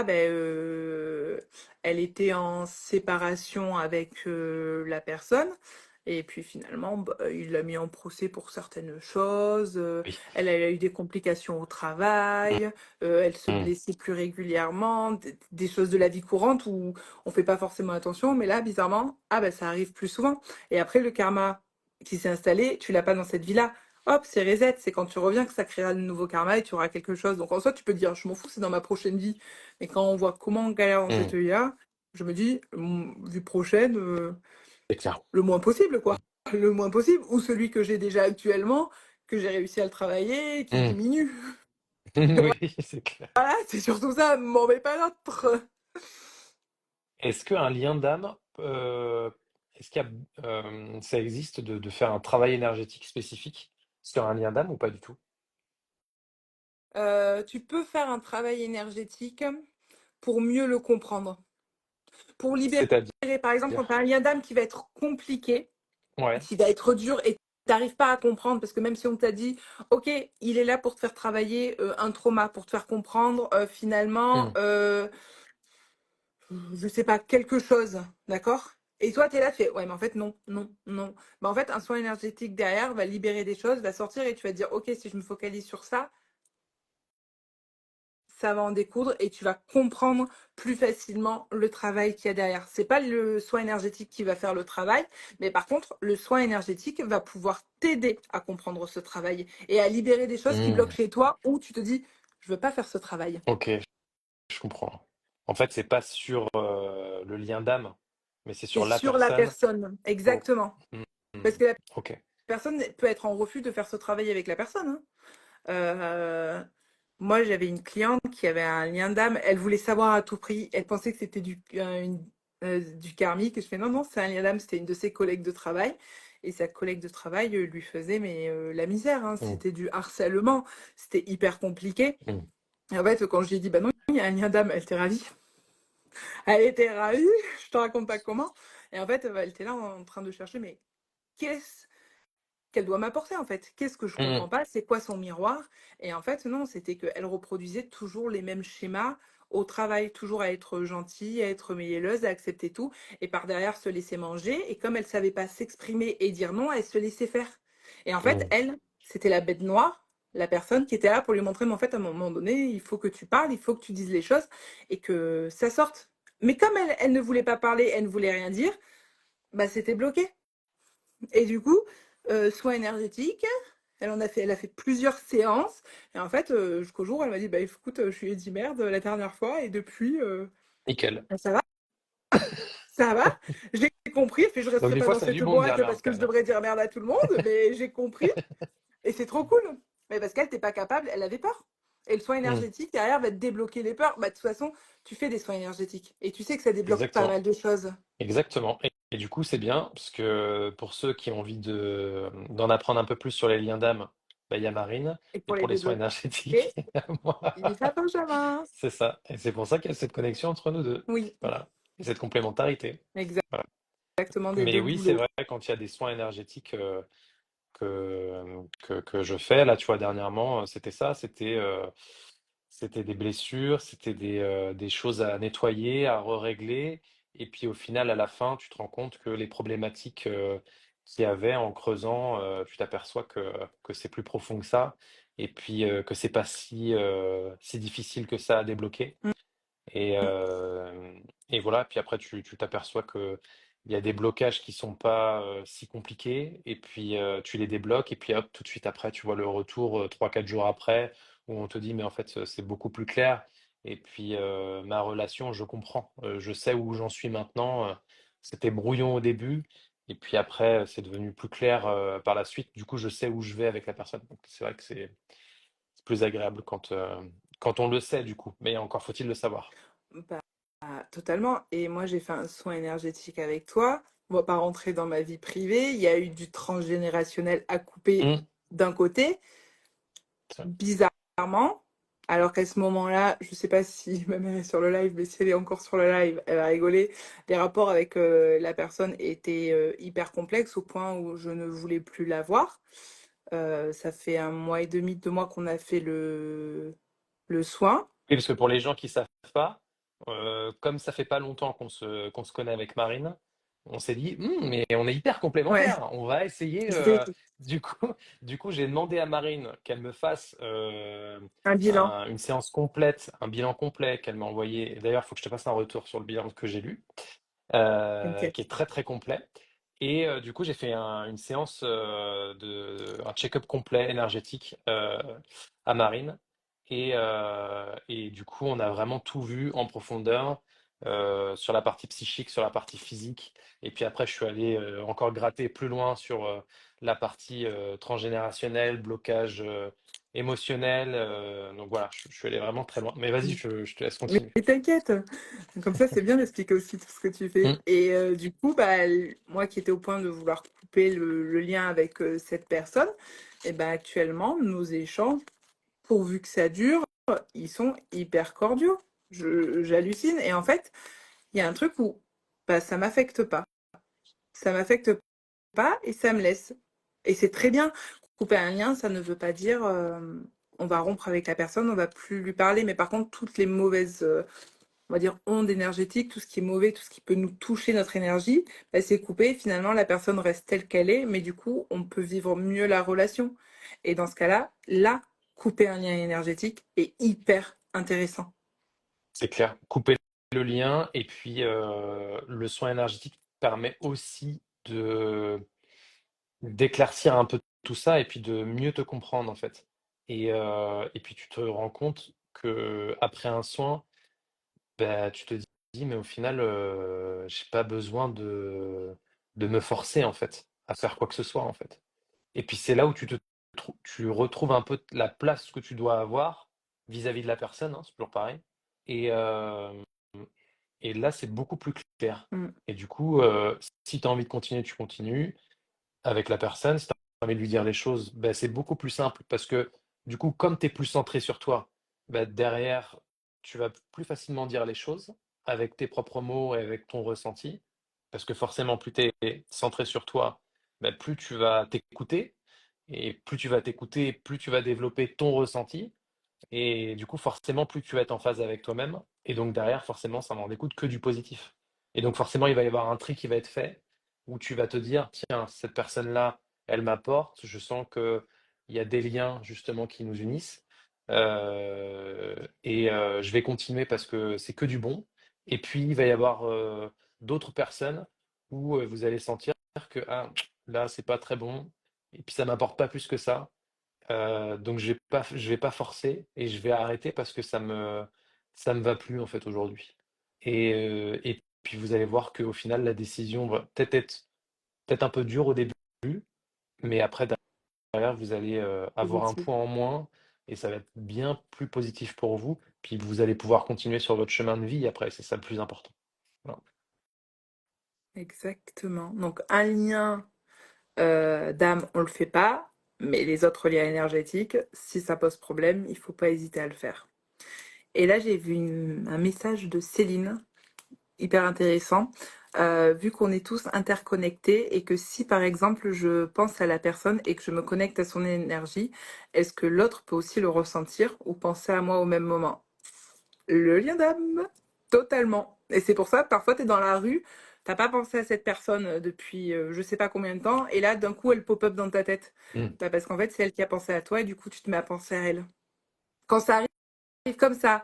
ben, elle était en séparation avec la personne. Et puis finalement, bah, il l'a mis en procès pour certaines choses. Oui. Elle a eu des complications au Mm. travail. Elle se Mm. blessait plus régulièrement. Des choses de la vie courante où on fait pas forcément attention. Mais là, bizarrement, ah ben, ça arrive plus souvent. Et après, le karma qui s'est installé, tu l'as pas dans cette vie-là. Hop, c'est reset. C'est quand tu reviens que ça créera de nouveaux karma et tu auras quelque chose. Donc en soi, tu peux dire, je m'en fous, c'est dans ma prochaine vie. Mais quand on voit comment on galère dans cette Mm. IA, je me dis, vie prochaine, C'est clair. le moins possible, quoi. Le moins possible. Ou celui que j'ai déjà actuellement, que j'ai réussi à le travailler, et qui Mm. diminue. Oui, c'est clair. Voilà, c'est surtout ça, m'en mets pas l'autre. Est-ce qu'un lien d'âme, est-ce qu'il y a, ça existe de faire un travail énergétique spécifique sur un lien d'âme ou pas du tout? Tu peux faire un travail énergétique pour mieux le comprendre. Pour libérer, C'est-à-dire? par exemple, quand tu as un lien d'âme qui va être compliqué, Ouais. qui va être dur et tu n'arrives pas à comprendre, parce que même si on t'a dit, ok, il est là pour te faire travailler un trauma, pour te faire comprendre finalement, Mm. je sais pas, quelque chose, d'accord? Et toi, tu es là, tu fais, ouais, mais en fait, non, non, non. Bah, en fait, un soin énergétique derrière va libérer des choses, va sortir et tu vas te dire, ok, si je me focalise sur ça, ça va en découdre et tu vas comprendre plus facilement le travail qu'il y a derrière. C'est pas le soin énergétique qui va faire le travail, mais par contre, le soin énergétique va pouvoir t'aider à comprendre ce travail et à libérer des choses qui bloquent Mm. chez toi où tu te dis, je veux pas faire ce travail. Ok, je comprends. En fait, c'est pas sur le lien d'âme, mais c'est C'est sur la sur la personne. personne, Oh. exactement. Mm. Parce Mm. que la Ok. personne peut être en refus de faire ce travail avec la personne, hein. Euh, Moi, j'avais une cliente qui avait un lien d'âme. Elle voulait savoir à tout prix. Elle pensait que c'était du karmique. Et je fais non, non, c'est un lien d'âme. C'était une de ses collègues de travail. Et sa collègue de travail lui faisait mais la misère, hein. Mm. C'était du harcèlement. C'était hyper compliqué. Mm. Et en fait, quand je lui ai dit, bah non, il y a un lien d'âme, elle était ravie. Elle était ravie. Je te raconte pas comment. Et en fait, elle était là en train de chercher, mais qu'est-ce qu'elle doit m'apporter en fait. Qu'est-ce que je Mm. comprends pas? C'est quoi son miroir? Et en fait, non, c'était qu'elle reproduisait toujours les mêmes schémas au travail, toujours à être gentille, à être mielleuse, à accepter tout, et par derrière se laisser manger. Et comme elle savait pas s'exprimer et dire non, elle se laissait faire. Et en fait, Mm. elle, c'était la bête noire, la personne qui était là pour lui montrer, mais en fait, à un moment donné, il faut que tu parles, il faut que tu dises les choses et que ça sorte. Mais comme elle ne voulait pas parler, elle ne voulait rien dire, bah c'était bloqué. Et du coup, soins énergétiques, elle a fait plusieurs séances. Et en fait, jusqu'au jour où elle m'a dit, bah écoute, je lui ai dit merde la dernière fois et depuis, Nickel. bah, ça va. Ça va? J'ai compris, puis je Donc resterai des pas fois, dans ça a du cette bon de dire boîte merde parce que quand je même, hein. devrais dire merde à tout le monde, mais j'ai compris et c'est trop cool. Mais parce qu'elle t'es pas capable, elle avait peur. Et le soin Mm, énergétique derrière va te débloquer les peurs. Bah, de toute façon, tu fais des soins énergétiques et tu sais que ça débloque pas exactement. mal de choses. Exactement. Et du coup, c'est bien, parce que pour ceux qui ont envie d'en apprendre un peu plus sur les liens d'âme, bah, il y a Marine. Et Et pour les pour les soins débloquer, énergétiques, il y a moi. il fait Benjamin. C'est ça. Et c'est pour ça qu'il y a cette connexion entre nous deux. Oui, Voilà. Et cette complémentarité. Voilà. exactement des Mais deux oui, c'est boulots. vrai, quand il y a des soins énergétiques que je fais, là, tu vois, dernièrement, c'était ça. C'était des blessures, c'était des choses à nettoyer, à régler. Et puis au final, à la fin, tu te rends compte que les problématiques qu'il y avait en creusant, tu t'aperçois que c'est plus profond que ça. Et puis que c'est pas si difficile que ça à débloquer. Mm, Et, mm. euh, et voilà, puis après, tu t'aperçois que il y a des blocages qui sont pas si compliqués, et puis tu les débloques, et puis hop, tout de suite après, tu vois le retour 3-4 jours après, où on te dit, mais en fait, c'est beaucoup plus clair. Et puis ma relation, je comprends. Je sais où j'en suis maintenant. C'était brouillon au début, et puis après, c'est devenu plus clair par la suite. Du coup, je sais où je vais avec la personne. Donc c'est vrai que c'est plus agréable quand on le sait, du coup. Mais encore faut-il le savoir. Bah, totalement. Et moi, j'ai fait un soin énergétique avec toi. On va pas rentrer dans ma vie privée. Il y a eu du transgénérationnel à couper Mmh. d'un côté. Bizarrement, alors qu'à ce moment-là, je sais pas si ma mère est sur le live, mais si elle est encore sur le live, elle va rigoler. Les rapports avec la personne étaient hyper complexes au point où je ne voulais plus la voir. Ça fait 1 mois et demi, 2 mois qu'on a fait le soin. Oui, parce que pour les gens qui savent pas, comme ça fait pas longtemps qu'on se connaît avec Marine, on s'est dit: mais on est hyper Ouais, complémentaires, on va essayer, c'était du coup du coup, j'ai demandé à Marine qu'elle me fasse, un bilan. une séance complète, un bilan complet qu'elle m'a envoyé. Et d'ailleurs, il faut que je te fasse un retour sur le bilan que j'ai lu, Ok. qui est très, très complet. Et du coup, j'ai fait une séance, un check-up complet énergétique, à Marine. Et du coup, on a vraiment tout vu en profondeur, sur la partie psychique, sur la partie physique. Et puis après, je suis allé encore gratter plus loin sur la partie transgénérationnelle, blocage émotionnel. Donc voilà, je suis allé vraiment très loin. Mais vas-y, je te laisse Mais continuer. t'inquiète, comme ça c'est bien d'expliquer aussi tout ce que tu fais. Mm. Et du coup, bah, moi qui étais au point de vouloir couper le lien avec cette personne, et bah, actuellement, nos échanges, pourvu que ça dure, ils sont hyper cordiaux. J'hallucine. Et en fait, il y a un truc où bah, ça m'affecte pas. Ça m'affecte pas et ça me laisse. Et c'est très bien. Couper un lien, ça ne veut pas dire on va rompre avec la personne, on va plus lui parler. Mais par contre, toutes les mauvaises on va dire, onde énergétique, tout ce qui est mauvais, tout ce qui peut nous toucher notre énergie, bah, c'est coupé. Finalement, la personne reste telle qu'elle est, mais du coup, on peut vivre mieux la relation. Et dans ce cas-là, là, couper un lien énergétique est hyper intéressant. C'est clair. Couper le lien, et puis le soin énergétique permet aussi d'éclaircir un peu tout ça, et puis de mieux te comprendre en fait. Et puis tu te rends compte que après un soin, bah, tu te dis: «Mais au final, j'ai pas besoin de me forcer en fait, à faire quoi que ce soit en fait». Et puis c'est là où tu retrouves un peu la place que tu dois avoir vis-à-vis de la personne, hein, c'est toujours pareil. Et hem et là, c'est beaucoup plus clair. Mm. Et du coup, si tu as envie de continuer, tu continues avec la personne. Si tu as envie de lui dire les choses, bah, c'est beaucoup plus simple, parce que du coup, comme tu es plus centré sur toi, bah, derrière, tu vas plus facilement dire les choses avec tes propres mots et avec ton ressenti. Parce que forcément, plus tu es centré sur toi, bah, plus tu vas t'écouter, et plus tu vas t'écouter, plus tu vas développer ton ressenti. Et du coup, forcément, plus tu vas être en phase avec toi-même. Et donc derrière, forcément, ça n'en découle que du positif. Et donc forcément, il va y avoir un tri qui va être fait, où tu vas te dire: tiens, cette personne-là, elle m'apporte. Je sens qu'il y a des liens justement qui nous unissent. Je vais continuer parce que c'est que du bon. Et puis, il va y avoir d'autres personnes où vous allez sentir que ah, là, c'est pas très bon. Et puis, ça m'apporte pas plus que ça. Donc je vais pas forcer, et je vais arrêter parce que ça me va plus en fait aujourd'hui. Et Puis vous allez voir qu'au final, la décision va peut-être être peut-être un peu dure au début, mais après, derrière, vous allez avoir un Positif. poids en moins et ça va être bien plus positif pour vous. Puis vous allez pouvoir continuer sur votre chemin de vie après, c'est ça le plus important. Voilà. Exactement. Donc un lien d'âme, on le fait pas, mais les autres liens énergétiques, si ça pose problème, il faut pas hésiter à le faire. Et là, j'ai vu un message de Céline, hyper intéressant. Vu qu'on est tous interconnectés et que si par exemple je pense à la personne et que je me connecte à son énergie, est-ce que l'autre peut aussi le ressentir ou penser à moi au même moment? Le lien d'âme, totalement. Et c'est pour ça, parfois, tu es dans la rue, t'as pas pensé à cette personne depuis je sais pas combien de temps, et là, d'un coup, elle pop-up dans ta tête. Mm. Bah, parce qu'en fait, c'est elle qui a pensé à toi, et du coup, tu te mets à penser à elle. Quand ça arrive comme ça,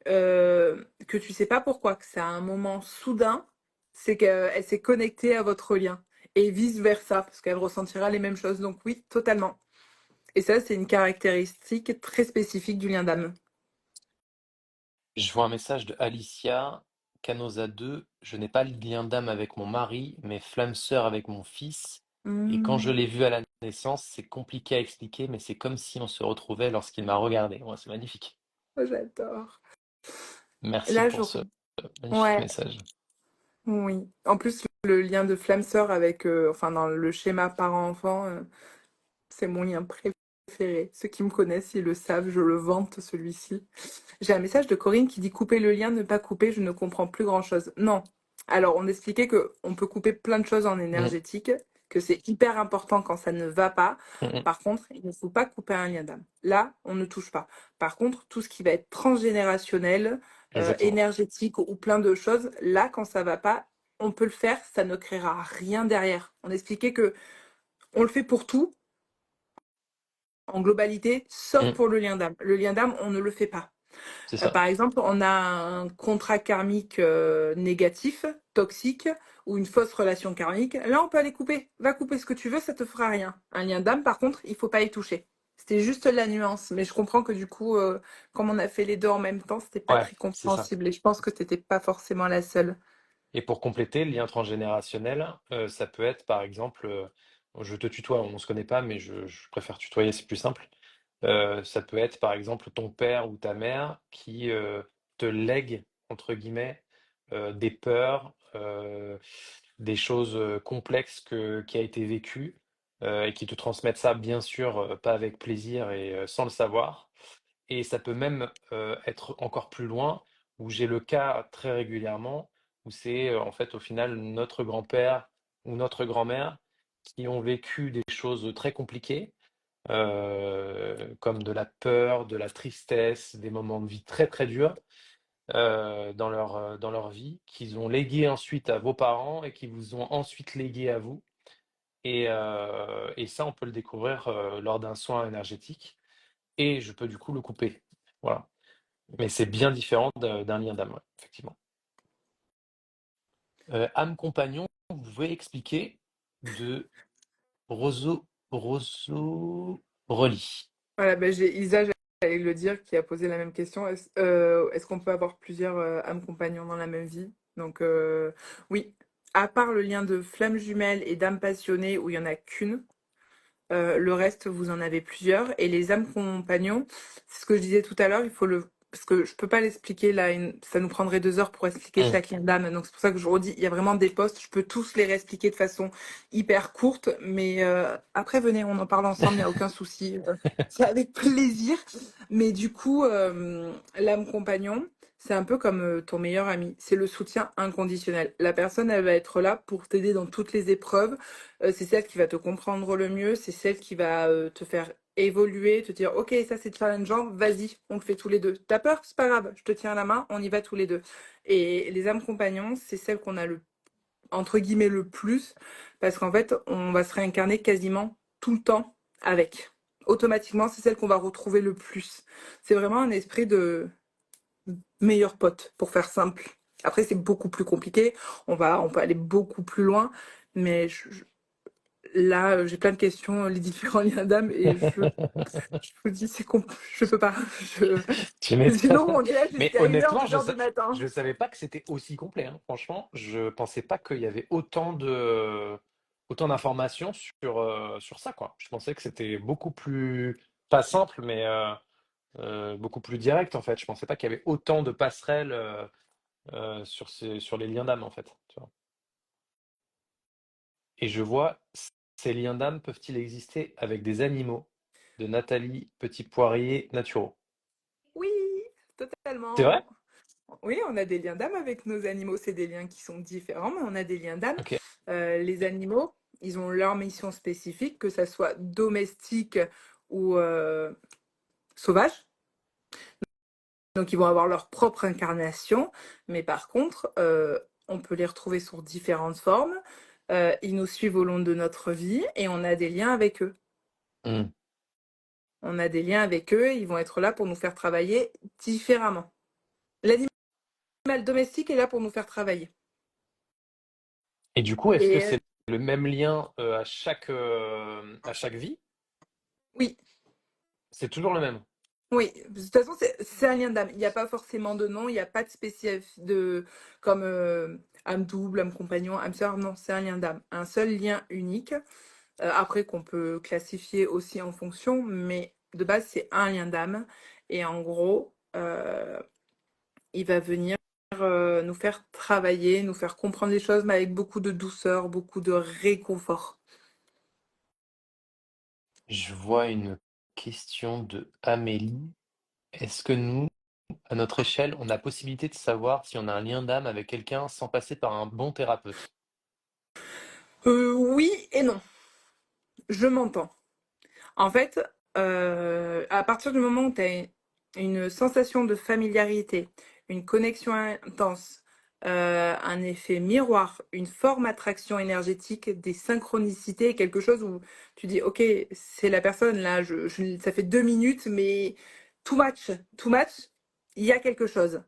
que tu sais pas pourquoi, que c'est à un moment soudain, c'est qu'elle s'est connectée à votre lien. Et vice-versa, parce qu'elle ressentira les mêmes choses. Donc oui, totalement. Et ça, c'est une caractéristique très spécifique du lien d'âme. Je vois un message de Alicia, Canosa 2. Je n'ai pas le lien d'âme avec mon mari, mais flamme sœur avec mon fils. Et quand je Mmh, l'ai vu à la naissance, c'est compliqué à expliquer, mais c'est comme si on se retrouvait lorsqu'il m'a regardé. Ouais, c'est magnifique. j'adore. Merci Là, pour j'aurais ce magnifique ouais, message. oui. En plus, le lien de flamme sœur avec, enfin, dans le schéma parent-enfant, c'est mon lien préféré. Ceux qui me connaissent, ils le savent, je le vante, celui-ci. J'ai un message de Corinne qui dit couper le lien, ne pas couper, je ne comprends plus grand-chose. Non. Alors, on expliquait que on peut couper plein de choses en Mm, énergétique, que c'est hyper important quand ça ne va pas. mm, mm. Par contre, il ne faut pas couper un lien d'âme. Là, on ne touche pas. Par contre, tout ce qui va être transgénérationnel, Exactement. énergétique ou plein de choses, là, quand ça va pas, on peut le faire, ça ne créera rien derrière. On expliquait que on le fait pour tout, en globalité, sauf Mm, pour le lien d'âme. Le lien d'âme, on ne le fait pas. c'est ça. Par exemple, on a un contrat karmique négatif, toxique, ou une fausse relation karmique. Là, on peut aller couper. Va couper ce que tu veux, ça te fera rien. Un lien d'âme, par contre, il faut pas y toucher. C'était juste la nuance. Mais je comprends que du coup, comme on a fait les deux en même temps, c'était pas Ouais, très c'est ça. compréhensible. Et je pense que t'étais pas forcément la seule. Et pour compléter, le lien transgénérationnel, ça peut être par exemple, je te tutoie, on ne se connaît pas, mais je préfère tutoyer, c'est plus simple. Ça peut être par exemple ton père ou ta mère qui te lègue, entre guillemets, des peurs, des choses complexes qui a été vécues et qui te transmettent ça, bien sûr, pas avec plaisir et sans le savoir. Et ça peut même être encore plus loin, où j'ai le cas très régulièrement, où c'est en fait au final notre grand-père ou notre grand-mère qui ont vécu des choses très compliquées, comme de la peur, de la tristesse, des moments de vie très très durs dans leur vie, qu'ils ont légué ensuite à vos parents et qui vous ont ensuite légué à vous. Et ça, on peut le découvrir lors d'un soin énergétique. Et je peux du coup le couper. Voilà. Mais c'est bien différent d'un lien d'âme, ouais, effectivement. Âme compagnon, vous pouvez expliquer de Rosso Reli. Voilà, ben j'ai Isa, j'allais le dire, qui a posé la même question. Est-ce qu'on peut avoir plusieurs âmes compagnons dans la même vie? Donc oui, à part le lien de flamme jumelle et d'âme passionnée où il y en a qu'une, le reste, vous en avez plusieurs. Et les âmes compagnons, c'est ce que je disais tout à l'heure, il faut le. Parce que je peux pas l'expliquer là, ça nous prendrait 2 heures pour expliquer Mmh. chaque lien d'âme. Donc c'est pour ça que je redis, il y a vraiment des postes, je peux tous les réexpliquer de façon hyper courte. Mais après, venez, on en parle ensemble, il n'y a aucun souci. C'est avec plaisir. Mais du coup, l'âme compagnon, c'est un peu comme ton meilleur ami. C'est le soutien inconditionnel. La personne, elle va être là pour t'aider dans toutes les épreuves. C'est celle qui va te comprendre le mieux, c'est celle qui va te faire évoluer, te dire ok, ça c'est challengeant, vas-y, on le fait tous les deux. T'as peur, c'est pas grave, je te tiens la main, on y va tous les deux. Et les âmes compagnons, c'est celles qu'on a le entre guillemets le plus, parce qu'en fait, on va se réincarner quasiment tout le temps avec. Automatiquement, c'est celle qu'on va retrouver le plus. C'est vraiment un esprit de meilleur pote, pour faire simple. Après, c'est beaucoup plus compliqué. On peut aller beaucoup plus loin, mais Là, j'ai plein de questions, les différents liens d'âme, et je vous dis, je peux pas. Je, Tu m'étonnes. sinon, on dirait Mais jusqu'à 1h, honnêtement, 2h du matin. je savais pas que c'était aussi complet, hein. Franchement, je pensais pas qu'il y avait autant d'informations sur ça, quoi. Je pensais que c'était beaucoup plus, pas simple, mais beaucoup plus direct, en fait. Je pensais pas qu'il y avait autant de passerelles sur les liens d'âme, en fait. Tu vois. Et je vois, ces liens d'âme peuvent-ils exister avec des animaux? De Nathalie Petit-Poirier Naturo. Oui, C'est vrai? totalement. Oui, on a des liens d'âme avec nos animaux. C'est des liens qui sont différents, mais on a des liens d'âme. Ok. Les animaux, ils ont leur mission spécifique, que ça soit domestique ou sauvage. Donc, ils vont avoir leur propre incarnation, mais par contre, on peut les retrouver sous différentes formes. Ils nous suivent au long de notre vie et on a des liens avec eux. Hmm. On a des liens avec eux, ils vont être là pour nous faire travailler différemment. L'animal domestique est là pour nous faire travailler. Et du coup, est-ce que Et c'est le même lien à chaque vie? oui, C'est toujours le même. oui, de toute façon, c'est un lien d'âme. Il n'y a pas forcément de nom, il n'y a pas de spécial comme âme double, âme compagnon, âme sœur. Non, c'est un lien d'âme. Un seul lien unique. Après, qu'on peut classifier aussi en fonction, mais de base, c'est un lien d'âme. Et en gros, il va venir nous faire travailler, nous faire comprendre les choses, mais avec beaucoup de douceur, beaucoup de réconfort. Je vois une question de Amélie. Est-ce que nous, à notre échelle, on a la possibilité de savoir si on a un lien d'âme avec quelqu'un sans passer par un bon thérapeute? Oui et non, je m'entends. En fait, à partir du moment où tu as une sensation de familiarité, une connexion intense, un effet miroir, une forme attraction énergétique, des synchronicités, quelque chose où tu dis, ok, c'est la personne là, ça fait 2 minutes, mais tout match, il y a quelque chose.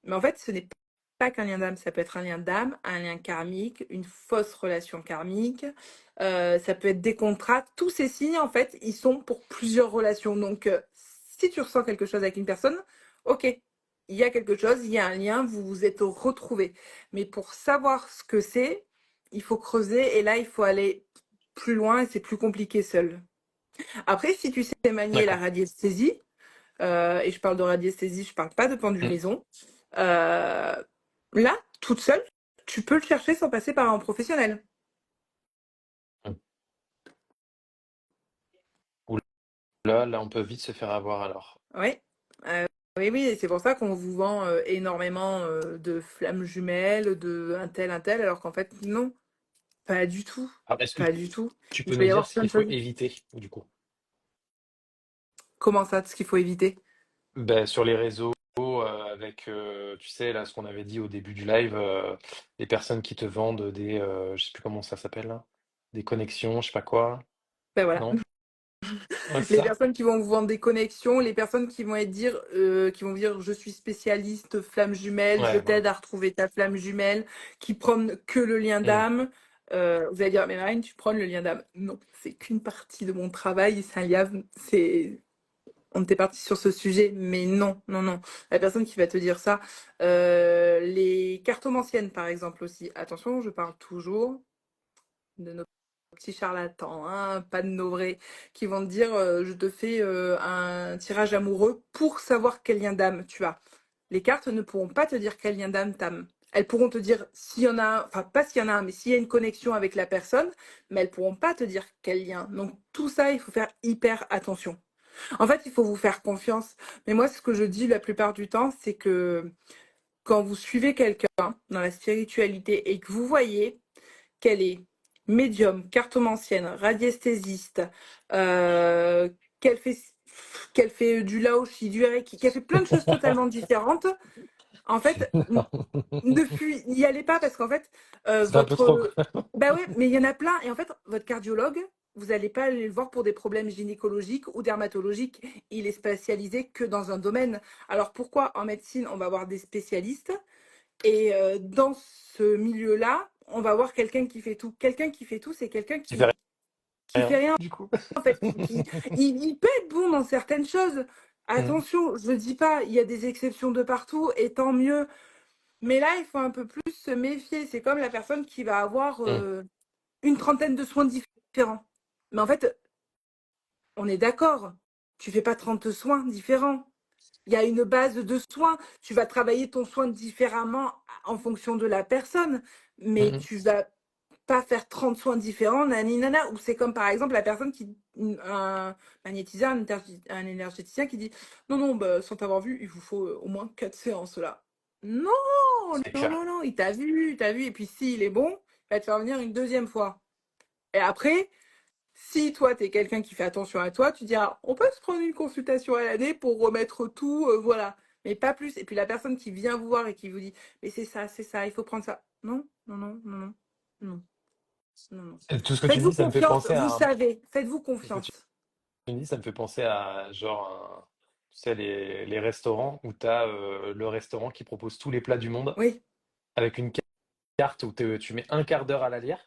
Mais en fait, ce n'est pas qu'un lien d'âme, ça peut être un lien d'âme, un lien karmique, une fausse relation karmique, ça peut être des contrats. Tous ces signes, en fait, ils sont pour plusieurs relations. Donc, si tu ressens quelque chose avec une personne, ok, il y a quelque chose, il y a un lien, vous vous êtes retrouvés. Mais pour savoir ce que c'est, il faut creuser et là, il faut aller plus loin et c'est plus compliqué seul. Après, si tu sais manier la D'accord. radiesthésie, et je parle de radiesthésie, je parle pas de pendule Hmm. maison. Là, toute seule, tu peux le chercher sans passer par un professionnel. Hmm. Ouh là, on peut vite se faire avoir alors. Oui, oui, oui, et c'est pour ça qu'on vous vend énormément de flammes jumelles, de un tel, alors qu'en fait, non, pas du tout. Alors, est-ce que Pas du tout. tu Il peux peut nous y dire avoir ce plein qu'il de faut choses. éviter, du coup? Comment ça, ce qu'il faut éviter? Ben, sur les réseaux, avec, tu sais, là, ce qu'on avait dit au début du live, les personnes qui te vendent je sais plus comment ça s'appelle là, des connexions, je sais pas quoi, Ben voilà. non? Ouais, c'est Les ça? personnes qui vont vous vendre des connexions, les personnes qui vont dire je suis spécialiste flamme jumelle, je Ouais, voilà. t'aide à retrouver ta flamme jumelle, qui prennent que le lien Mmh. d'âme. Vous allez dire mais Marine, tu prends le lien d'âme. Non, c'est qu'une partie de mon travail, c'est un lien, on était parti sur ce sujet, mais non, non, non. La personne qui va te dire ça, les cartomanciennes par exemple aussi. Attention, je parle toujours de nos petits charlatans, hein, pas de nos vrais, qui vont te dire je te fais un tirage amoureux pour savoir quel lien d'âme tu as. Les cartes ne pourront pas te dire quel lien d'âme tu as. Elles pourront te dire s'il y en a un, enfin pas s'il y en a un, mais s'il y a une connexion avec la personne, mais elles pourront pas te dire quel lien. Donc tout ça, il faut faire hyper attention. En fait, il faut vous faire confiance. Mais moi, ce que je dis la plupart du temps, c'est que quand vous suivez quelqu'un dans la spiritualité et que vous voyez qu'elle est médium, cartomancienne, radiesthésiste, euh, qu'elle fait, qu'elle fait du laoshi, du reiki, qu'elle fait plein de choses totalement différentes. En fait, n'y allez pas parce qu'en fait, C'est un peu trop, quoi. bah ouais, mais il y en a plein. Et en fait, votre cardiologue, vous n'allez pas aller le voir pour des problèmes gynécologiques ou dermatologiques. Il est spécialisé que dans un domaine. Alors pourquoi en médecine, on va avoir des spécialistes et dans ce milieu-là, on va voir quelqu'un qui fait tout. Quelqu'un qui fait tout, c'est quelqu'un Tu fais qui fait rien, rien, du coup. en fait. Il peut être bon dans certaines choses. Mm, Attention, je ne dis pas, il y a des exceptions de partout, et tant mieux. Mais là, il faut un peu plus se méfier. C'est comme la personne qui va avoir mm, une trentaine de soins différents. Mais en fait, on est d'accord, tu fais pas 30 soins différents. Il y a une base de soins. Tu vas travailler ton soin différemment en fonction de la personne, mm, mais mm. tu vas pas faire 30 soins différents, nani nana. Ou c'est comme par exemple la personne qui, un magnétiseur, un énergéticien qui dit non, non, bah, sans t'avoir vu, il vous faut au moins 4 séances là. Non, C'est non, clair. non, non, il t'a vu, et puis s'il est bon, il va te faire venir une deuxième fois. Et après, si toi, tu es quelqu'un qui fait attention à toi, tu diras, on peut se prendre une consultation à l'année pour remettre tout, voilà. Mais pas plus. Et puis la personne qui vient vous voir et qui vous dit, mais c'est ça, il faut prendre ça. Non, non, non, non, non, non, non, non. Et tout ce que tu Faites-vous dis, ça me fait confiance, penser vous à. savez, faites-vous Tout ce que tu confiance. me dis, ça me fait penser à tu sais, les restaurants où tu as le restaurant qui propose tous les plats du monde Oui, avec une carte où tu mets un quart d'heure à la lire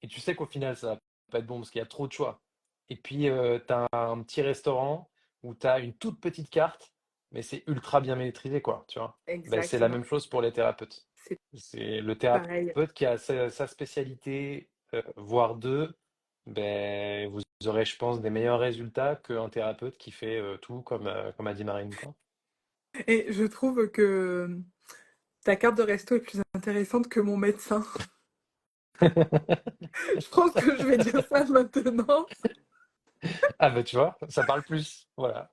et tu sais qu'au final, ça va pas être bon parce qu'il y a trop de choix. Et puis, tu as un petit restaurant où tu as une toute petite carte, mais c'est ultra bien maîtrisé, quoi, tu vois. Ben, c'est la exactement. même chose pour les thérapeutes. C'est C'est le pareil. thérapeute qui a sa spécialité, voire deux, ben, vous aurez, je pense, des meilleurs résultats qu'un thérapeute qui fait tout comme a dit Marine, quoi. Et je trouve que ta carte de resto est plus intéressante que mon médecin. Je pense que je vais dire ça maintenant. Ah ben tu vois, ça parle plus, voilà.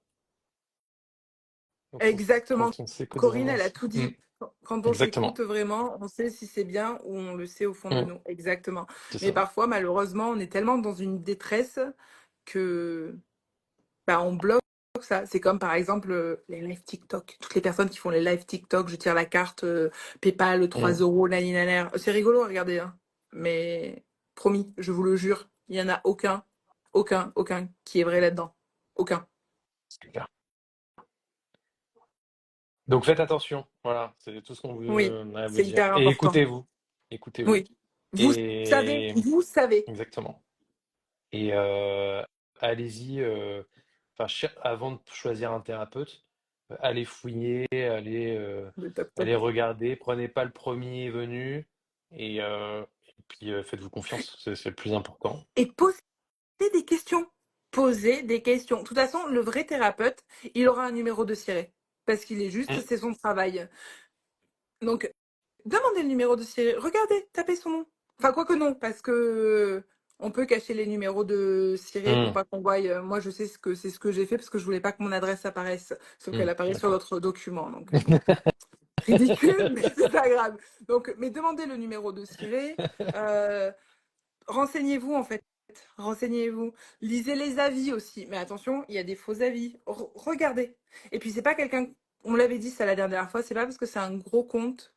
Exactement. Quand on sait que Corinne, vraiment. elle a tout Mm, dit. Quand on s'écoute exactement. vraiment, on sait si c'est bien ou on le sait au fond de Mm, nous. Exactement. c'est Mais ça. parfois, malheureusement, on est tellement dans une détresse que bah, on bloque ça. C'est comme par exemple les lives TikTok. Toutes les personnes qui font les lives TikTok, je tire la carte PayPal, 3 Mm. euros, naninaner. C'est rigolo à regarder, hein. Mais promis, je vous le jure, il n'y en a aucun qui est vrai là-dedans. Aucun. C'est clair. Donc faites attention, voilà, c'est tout ce qu'on Oui, veut, on a à vous c'est dire. hyper Et important. écoutez-vous, écoutez-vous. Oui. Vous savez, Et vous savez. exactement. Et allez-y, enfin, avant de choisir un thérapeute, allez fouiller, Le top top. allez regarder, prenez pas le premier venu et puis faites-vous confiance, c'est le plus important. Et posez des questions. Posez des questions. De toute façon, le vrai thérapeute, il aura un numéro de siret. Parce qu'il est juste, Mm, c'est son travail. Donc, demandez le numéro de siret. Regardez, tapez son nom. Enfin, quoi que non, parce que on peut cacher les numéros de siret pour mm, pas qu'on voie. Moi, je sais ce que c'est ce que j'ai fait parce que je voulais pas que mon adresse apparaisse. Sauf qu'elle apparaît sur d'accord. notre document. Donc, bon, ridicule, mais c'est pas grave. Donc, mais demandez le numéro de siret. Euh, Renseignez-vous en fait. Renseignez-vous. Lisez les avis aussi. Mais attention, il y a des faux avis. Regardez. Et puis c'est pas quelqu'un. On l'avait dit ça la dernière fois. C'est pas parce que c'est un gros compte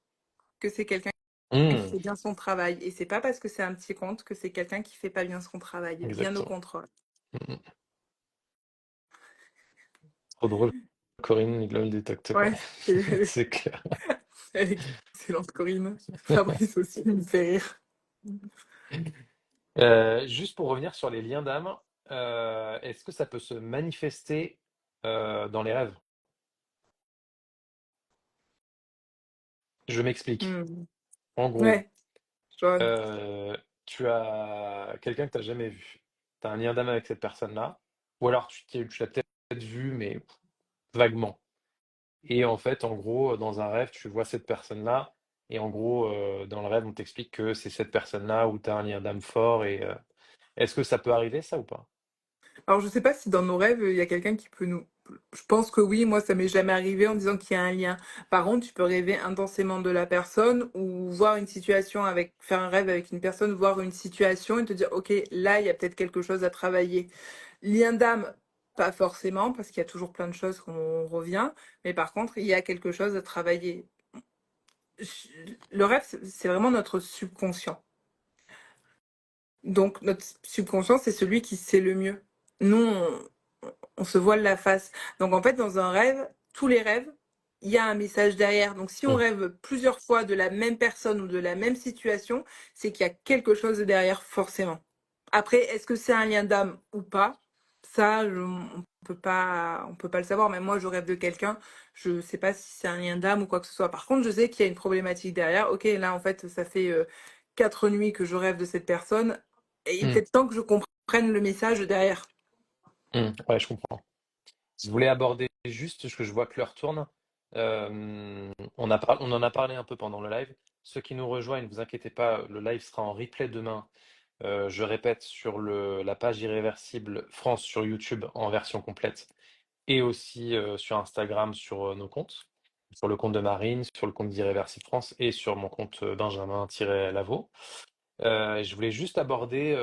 que c'est quelqu'un qui Mm, fait bien son travail. Et c'est pas parce que c'est un petit compte que c'est quelqu'un qui fait pas bien son travail. Bien au exactement. contraire. Mm, mm. Trop drôle, Corinne, il le détecte pas. Ouais. C'est C'est clair. elle est excellente, Corinne. Fabrice aussi il me fait rire. Juste pour revenir sur les liens d'âme, est-ce que ça peut se manifester dans les rêves? Je m'explique. Hmm. En gros, Ouais, je vois. euh, tu as quelqu'un que tu n'as jamais vu. Tu as un lien d'âme avec cette personne-là, ou alors tu l'as peut-être vu, mais vaguement. Et en fait, en gros, dans un rêve, tu vois cette personne-là, et en gros, dans le rêve, on t'explique que c'est cette personne-là où tu as un lien d'âme fort, et est-ce que ça peut arriver, ça, ou pas? Alors, je sais pas si dans nos rêves, il y a quelqu'un qui peut nous. Je pense que oui, moi, ça m'est jamais arrivé en disant qu'il y a un lien. Par contre, tu peux rêver intensément de la personne ou voir une situation avec, faire un rêve avec une personne, voir une situation et te dire, OK, là, il y a peut-être quelque chose à travailler. Lien d'âme, pas forcément, parce qu'il y a toujours plein de choses qu'on revient. Mais par contre, il y a quelque chose à travailler. Le rêve, c'est vraiment notre subconscient. Donc, notre subconscient, c'est celui qui sait le mieux. Nous, on se voile la face. Donc en fait, dans un rêve, tous les rêves, il y a un message derrière. Donc, si on Mm. rêve plusieurs fois de la même personne ou de la même situation, c'est qu'il y a quelque chose derrière, forcément. Après, est-ce que c'est un lien d'âme ou pas? Ça, on peut pas le savoir. Même moi, je rêve de quelqu'un, je sais pas si c'est un lien d'âme ou quoi que ce soit. Par contre, je sais qu'il y a une problématique derrière. Ok, là, en fait, ça fait 4 nuits que je rêve de cette personne. Et il est Mm. peut-être temps que je comprenne le message derrière. Mm. Ouais, je comprends. Je voulais aborder juste, parce que je vois que l'heure tourne. On en a parlé un peu pendant le live. Ceux qui nous rejoignent, ne vous inquiétez pas, le live sera en replay demain. Je répète, sur la page Irréversible France sur YouTube en version complète et aussi sur Instagram sur nos comptes, sur le compte de Marine, sur le compte d'Irréversible France et sur mon compte Benjamin-Lavaux. Je voulais juste aborder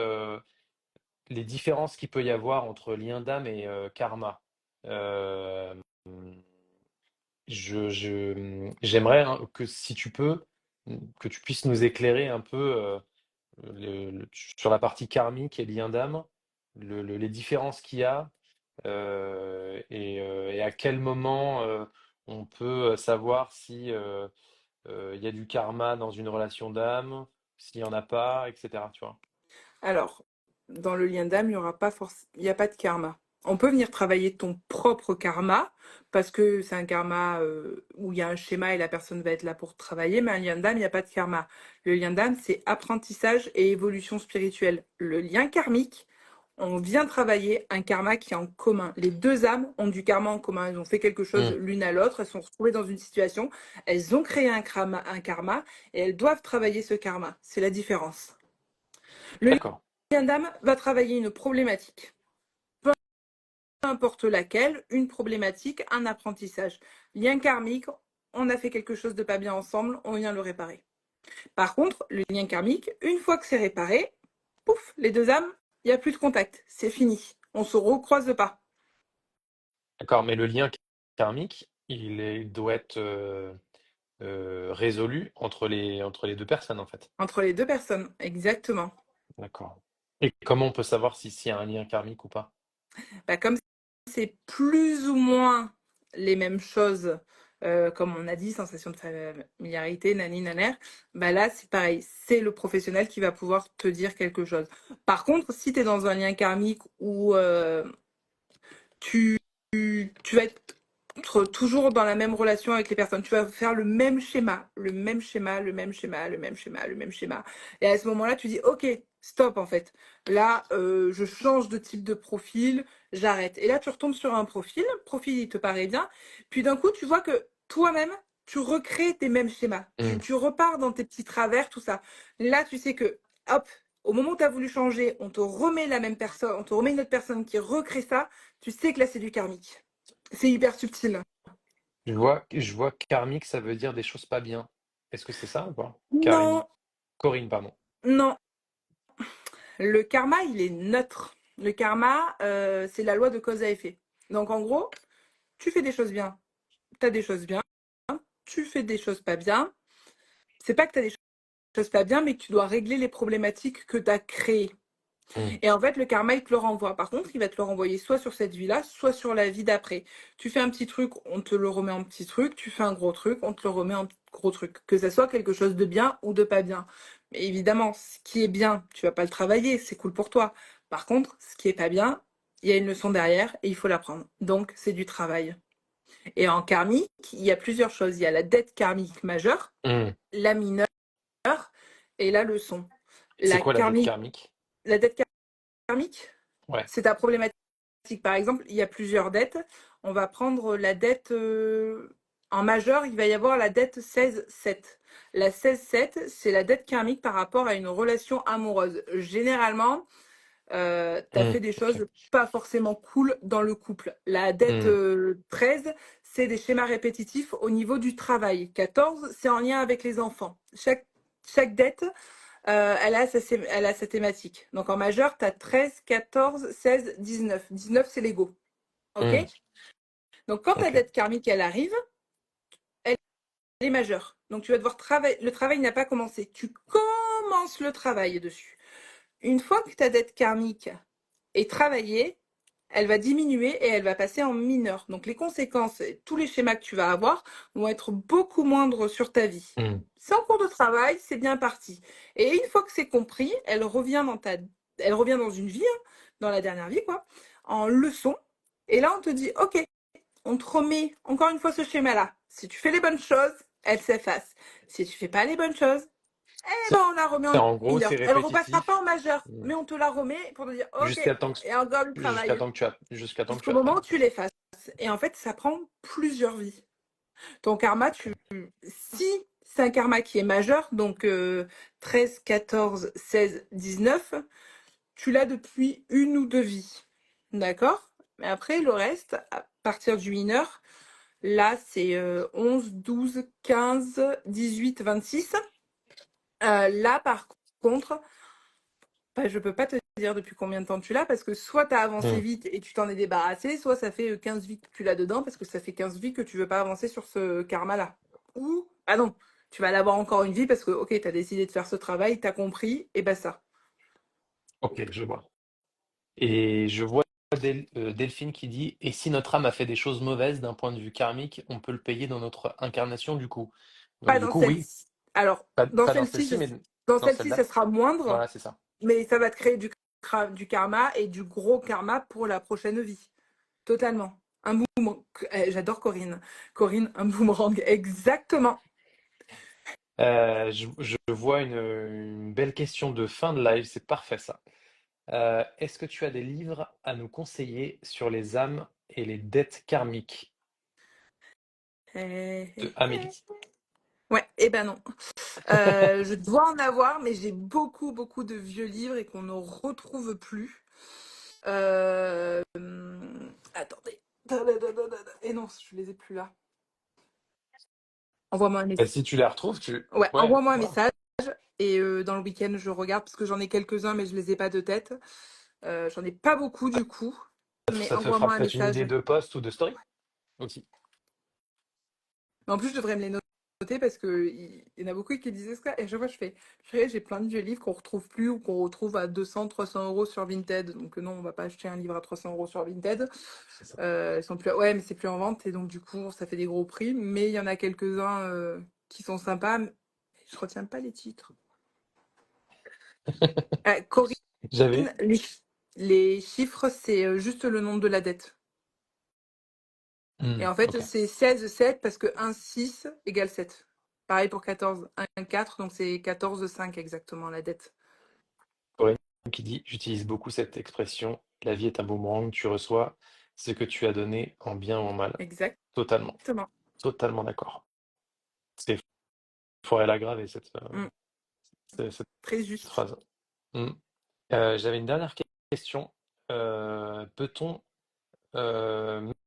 les différences qu'il peut y avoir entre lien d'âme et karma. Euh, J'aimerais hein, que si tu peux, que tu puisses nous éclairer un peu sur la partie karmique et lien d'âme, les différences qu'il y a et à quel moment on peut savoir si il y a du karma dans une relation d'âme, s'il n'y en a pas, etc. Tu vois? Alors, dans le lien d'âme, il y a pas de karma. On peut venir travailler ton propre karma parce que c'est un karma où il y a un schéma et la personne va être là pour travailler, mais un lien d'âme, il n'y a pas de karma. Le lien d'âme, c'est apprentissage et évolution spirituelle. Le lien karmique, on vient travailler un karma qui est en commun. Les deux âmes ont du karma en commun. Elles ont fait quelque chose Hmm, l'une à l'autre, elles se sont retrouvées dans une situation, elles ont créé un karma et elles doivent travailler ce karma. C'est la différence. Le d'accord. lien d'âme va travailler une problématique, peu importe laquelle, une problématique, un apprentissage. Lien karmique, on a fait quelque chose de pas bien ensemble, on vient le réparer. Par contre, le lien karmique, une fois que c'est réparé, pouf, les deux âmes, il n'y a plus de contact, c'est fini. On se recroise pas D'accord, mais le lien karmique, il doit être résolu entre les deux personnes, en fait. entre les deux personnes, exactement. D'accord. Et comment on peut savoir si s'il y a un lien karmique ou pas? Bah, comme c'est plus ou moins les mêmes choses, comme on a dit, sensation de familiarité, nani naner, bah là c'est pareil, c'est le professionnel qui va pouvoir te dire quelque chose. Par contre, si tu es dans un lien karmique où tu, tu vas être toujours dans la même relation avec les personnes. Tu vas faire le même schéma, le même schéma, le même schéma, le même schéma, le même schéma. Et à ce moment-là, tu dis, OK, stop en fait. Là, je change de type de profil, j'arrête. Et là, tu retombes sur un profil, le profil, il te paraît bien. Puis d'un coup, tu vois que toi-même, tu recrées tes mêmes schémas. Tu, Hmm. tu repars dans tes petits travers, tout ça. Là, tu sais que, hop, au moment où tu as voulu changer, on te remet la même personne, on te remet une autre personne qui recrée ça. Tu sais que là, c'est du karmique. C'est hyper subtil. Je vois karmique, ça veut dire des choses pas bien. Est-ce que c'est ça ou pas? Non, Karine. Corinne, pardon. non. Le karma, il est neutre. Le karma, c'est la loi de cause à effet. Donc en gros, tu fais des choses bien, tu as des choses bien, tu fais des choses pas bien. C'est pas que tu as des choses pas bien, mais que tu dois régler les problématiques que tu as créées. Hmm. Et en fait, le karma, il te le renvoie. Par contre, il va te le renvoyer soit sur cette vie-là, soit sur la vie d'après. Tu fais un petit truc, on te le remet en petit truc. Tu fais un gros truc, on te le remet en gros truc. Que ça soit quelque chose de bien ou de pas bien. Mais évidemment, ce qui est bien, tu vas pas le travailler, c'est cool pour toi. Par contre, ce qui est pas bien, il y a une leçon derrière et il faut l'apprendre. Donc, c'est du travail. Et en karmique, il y a plusieurs choses. Il y a la dette karmique majeure, Hmm. la mineure et la leçon. C'est La quoi la dette karmique, karmique? la dette karmique, Ouais. c'est ta problématique. Par exemple, il y a plusieurs dettes. On va prendre la dette en majeur, il va y avoir la dette 16-7. La 16-7, c'est la dette karmique par rapport à une relation amoureuse. Généralement, tu as Hmm. fait des Ok. choses pas forcément cool dans le couple. La dette Hmm. 13, c'est des schémas répétitifs au niveau du travail. 14, c'est en lien avec les enfants. Chaque dette elle a sa thématique. Donc en majeur, tu as 13, 14, 16, 19. 19, c'est l'ego. OK? Hmm. Donc quand ta Ok. dette karmique, elle arrive, elle est majeure. Donc tu vas devoir travailler. Le travail n'a pas commencé. Tu commences le travail dessus. Une fois que ta dette karmique est travaillée, elle va diminuer et elle va passer en mineur. Donc les conséquences, et tous les schémas que tu vas avoir vont être beaucoup moindres sur ta vie. Hmm. C'est en cours de travail, c'est bien parti. Et une fois que c'est compris, elle revient dans une vie, hein, dans la dernière vie, quoi, en leçon. Et là, on te dit, OK, on te remet encore une fois ce schéma-là. Si tu fais les bonnes choses, elle s'efface. Si tu fais pas les bonnes choses, eh ben, on la remet en En gros, c'est mineure. Elle repassera pas répétitif en majeur, hmm, mais on te la remet pour te dire, OK, jusqu'à temps que, et encore du jusqu'à travail. temps que tu Jusqu'au moment apprennes. où tu l'effaces. Et en fait, ça prend plusieurs vies. Ton karma, si c'est un karma qui est majeur, donc 13, 14, 16, 19, tu l'as depuis une ou deux vies. D'accord? Mais après, le reste, à partir du mineur, là, c'est 11, 12, 15, 18, 26. Là, par contre, bah, je peux pas te dire depuis combien de temps tu l'as parce que soit tu as avancé Hmm. vite et tu t'en es débarrassé, soit ça fait 15 vies que tu l'as dedans parce que ça fait 15 vies que tu veux pas avancer sur ce karma-là. Ou, ah non, tu vas l'avoir encore une vie parce que, ok, tu as décidé de faire ce travail, tu as compris, et bah ça. Ok, je vois. Et je vois Delphine qui dit, et si notre âme a fait des choses mauvaises d'un point de vue karmique, on peut le payer dans notre incarnation du coup. Donc Pas du dans coup, oui, celle-ci. Alors, pas, dans pas dans celle-ci, celle-ci, mais dans dans celle-ci, ça celle-là. sera moindre, Voilà, c'est ça. mais ça va te créer du karma et du gros karma pour la prochaine vie. Totalement. Un boomerang. J'adore Corinne. Corinne, un boomerang. Exactement. Je vois une belle question de fin de live, c'est parfait ça. Est-ce que tu as des livres à nous conseiller sur les âmes et les dettes karmiques Eh, de eh, eh. Amélie? Ouais, eh ben non. Je dois en avoir, mais j'ai beaucoup, beaucoup de vieux livres et qu'on ne retrouve plus. Attendez. Et non, je les ai plus là. Envoie-moi un Et message. si tu les retrouves, tu... Ouais, Ouais, envoie-moi un voilà. message. Et dans le week-end, je regarde parce que j'en ai quelques-uns, mais je les ai pas de tête. J'en ai pas beaucoup du coup. Mais Ça te fera envoie-moi un peut-être une message. idée de post ou de story aussi. Mais en plus, je devrais me les noter parce qu'il y en a beaucoup qui disaient ça. Et à chaque fois, je fais, purée, j'ai plein de vieux livres qu'on retrouve plus ou qu'on retrouve à 200, 300 euros sur Vinted. Donc non, on va pas acheter un livre à 300 euros sur Vinted. C'est ça. Ils sont plus... Ouais, mais c'est plus en vente. Et donc, du coup, ça fait des gros prix. Mais il y en a quelques-uns qui sont sympas. Mais je retiens pas les titres. Corinne, J'avais... les chiffres, c'est juste le nom de la dette. Et Hmm, en fait, ok. c'est 16 7 parce que 1 6 égale 7. Pareil pour 14 1 4 donc c'est 14 5 exactement la dette. Corinne qui dit, j'utilise beaucoup cette expression, la vie est un boomerang, tu reçois ce que tu as donné en bien ou en mal. Totalement, Exactement. totalement d'accord. C'est Forêt la grave et Mm, cette très juste. phrase. Hmm. J'avais une dernière question. Peut-on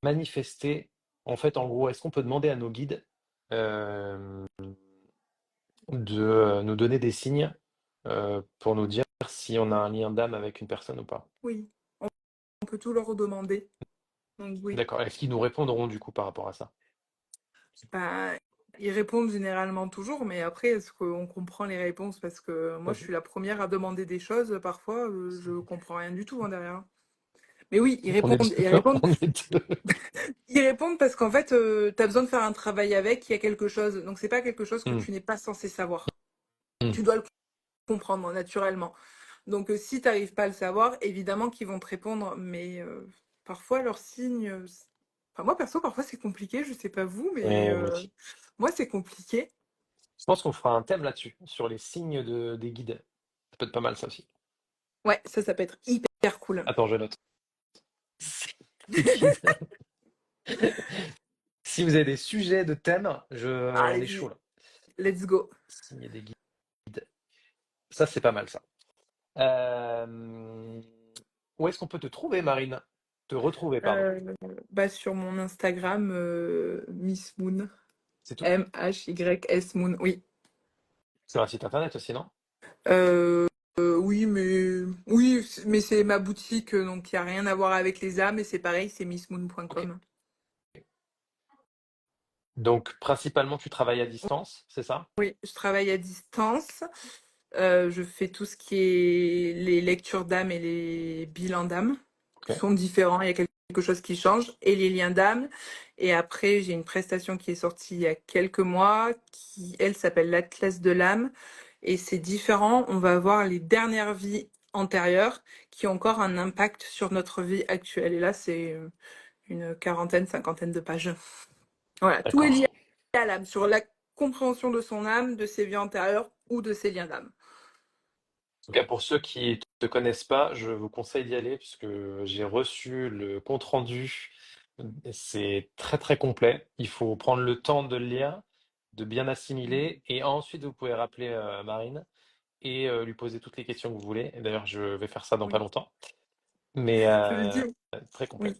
manifester, en fait, en gros, est-ce qu'on peut demander à nos guides euh, de nous donner des signes pour nous dire si on a un lien d'âme avec une personne ou pas? Oui, on peut tout leur redemander. Donc oui. D'accord. Est-ce qu'ils nous répondront du coup par rapport à ça? Bah, ils répondent généralement toujours, mais après, est-ce qu'on comprend les réponses? Parce que moi, je Ok. suis la première à demander des choses. Parfois, je comprends rien du tout hein, derrière. Mais oui, ils On est répondent. deux. Ils répondent, On est deux. ils répondent parce qu'en fait, tu as besoin de faire un travail avec, il y a quelque chose. Donc, c'est pas quelque chose que Hmm, tu n'es pas censé savoir. hmm. Tu dois le comprendre naturellement. Donc, si tu n'arrives pas à le savoir, évidemment qu'ils vont te répondre, mais parfois, leurs signes. Enfin, moi, perso, parfois, c'est compliqué. Je sais pas vous, mais Oui. moi, c'est compliqué. Je pense qu'on fera un thème là-dessus, sur les signes des guides. Ça peut être pas mal ça aussi. Ouais, ça peut être hyper cool. Attends, je note. Des guides. Si vous avez des sujets de thèmes, on est chaud Allez-y, là. let's go. Signes des guides. Ça, c'est pas mal ça. Euh, Où est-ce qu'on peut te trouver, Marine? Te retrouver, pardon. Euh, Bah, sur mon Instagram, Miss Moon. C'est tout? MHYS Moon, oui. C'est un site internet aussi, non? Euh, oui, mais c'est ma boutique, donc il n'y a rien à voir avec les âmes, et c'est pareil, c'est Ok. missmoon.com. Donc, principalement, tu travailles à distance, c'est ça? Oui, je travaille à distance. Je fais tout ce qui est les lectures d'âme et les bilans d'âme. Ok, sont différents, il y a quelque chose qui change, et les liens d'âme. Et après, j'ai une prestation qui est sortie il y a quelques mois, qui, elle, s'appelle l'Atlas de l'âme, et c'est différent. On va voir les dernières vies antérieures qui ont encore un impact sur notre vie actuelle. Et là, c'est une quarantaine, cinquantaine de pages. Voilà, tout est lié d'accord. à l'âme, sur la compréhension de son âme, de ses vies antérieures ou de ses liens d'âme. En tout cas, pour ceux qui ne te connaissent pas, je vous conseille d'y aller puisque j'ai reçu le compte-rendu. C'est très très complet. Il faut prendre le temps de le lire, de bien assimiler et ensuite vous pouvez rappeler Marine et lui poser toutes les questions que vous voulez. Et d'ailleurs, je vais faire ça dans pas Oui, longtemps. Mais je le dis, très complet. oui.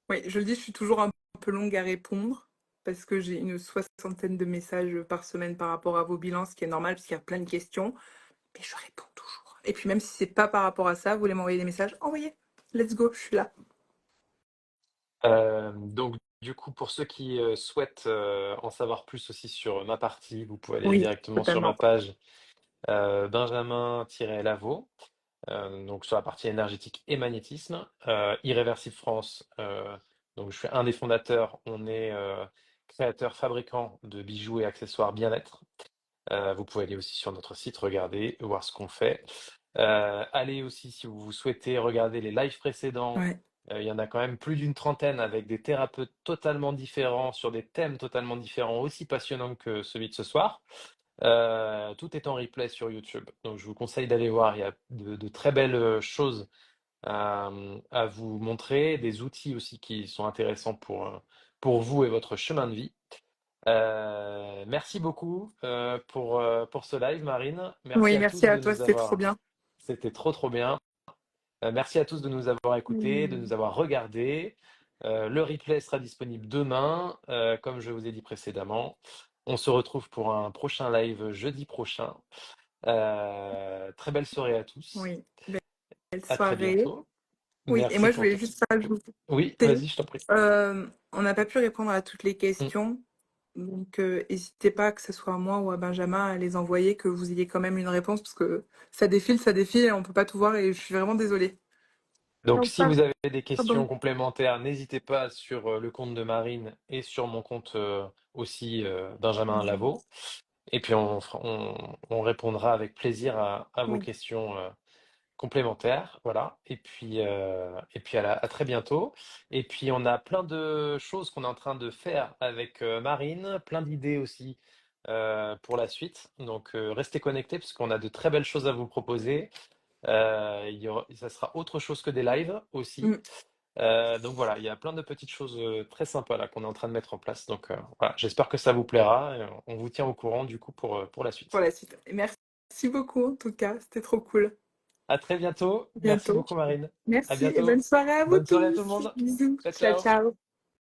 Oui, je le dis, je suis toujours un peu longue à répondre parce que j'ai une soixantaine de messages par semaine par rapport à vos bilans, ce qui est normal parce qu'il y a plein de questions, mais je réponds toujours. Et puis même si c'est pas par rapport à ça, vous voulez m'envoyer des messages, envoyez. Let's go, je suis là. Donc, du coup, pour ceux qui souhaitent en savoir plus aussi sur ma partie, vous pouvez aller Oui, directement sur ma totalement. page Benjamin-Lavaux, donc sur la partie énergétique et magnétisme. Irréversible France, donc je suis un des fondateurs. On est créateur, fabricant de bijoux et accessoires bien-être. Vous pouvez aller aussi sur notre site, regarder, voir ce qu'on fait. Allez aussi, si vous souhaitez, regarder les lives précédents. Ouais, Il y en a quand même plus d'une trentaine avec des thérapeutes totalement différents, sur des thèmes totalement différents, aussi passionnants que celui de ce soir. Tout est en replay sur YouTube. Donc je vous conseille d'aller voir. Il y a de très belles choses à vous montrer, des outils aussi qui sont intéressants pour vous et votre chemin de vie. Merci beaucoup pour ce live, Marine. Merci oui, à merci tous à de toi, nous c'était trop avoir. bien. C'était trop trop bien. Merci à tous de nous avoir écoutés, de Mm. nous avoir regardés. Le replay sera disponible demain, comme je vous ai dit précédemment. On se retrouve pour un prochain live jeudi prochain. Très belle soirée à tous. Oui, belle À très soirée. bientôt. Oui, et Merci moi je pour voulais tout. juste rajouter, Oui, vas-y, je t'en prie. on n'a pas pu répondre à toutes les Mm. questions, donc n'hésitez pas, que ce soit à moi ou à Benjamin, à les envoyer, que vous ayez quand même une réponse, parce que ça défile, et on peut pas tout voir, et je suis vraiment désolée. Donc, Non, si vous avez des questions pardon. complémentaires, n'hésitez pas sur le compte de Marine et sur mon compte aussi Benjamin Lavaux. Et puis, on répondra avec plaisir à vos Oui, questions complémentaires. Voilà. Et puis à très bientôt. Et puis, on a plein de choses qu'on est en train de faire avec Marine, plein d'idées aussi pour la suite. Donc, restez connectés parce qu'on a de très belles choses à vous proposer. Ça sera autre chose que des lives aussi. mm, Donc voilà, il y a plein de petites choses très sympas là qu'on est en train de mettre en place. Donc voilà, j'espère que ça vous plaira. Et on vous tient au courant du coup pour la pour suite. la suite. Et merci beaucoup, en tout cas, c'était trop cool. À très bientôt. À Merci bientôt. beaucoup Marine. À Merci et bonne bientôt. soirée à vous Bonne soirée à tout le tous. monde. Bisous. Ciao, Ciao, ciao. ciao.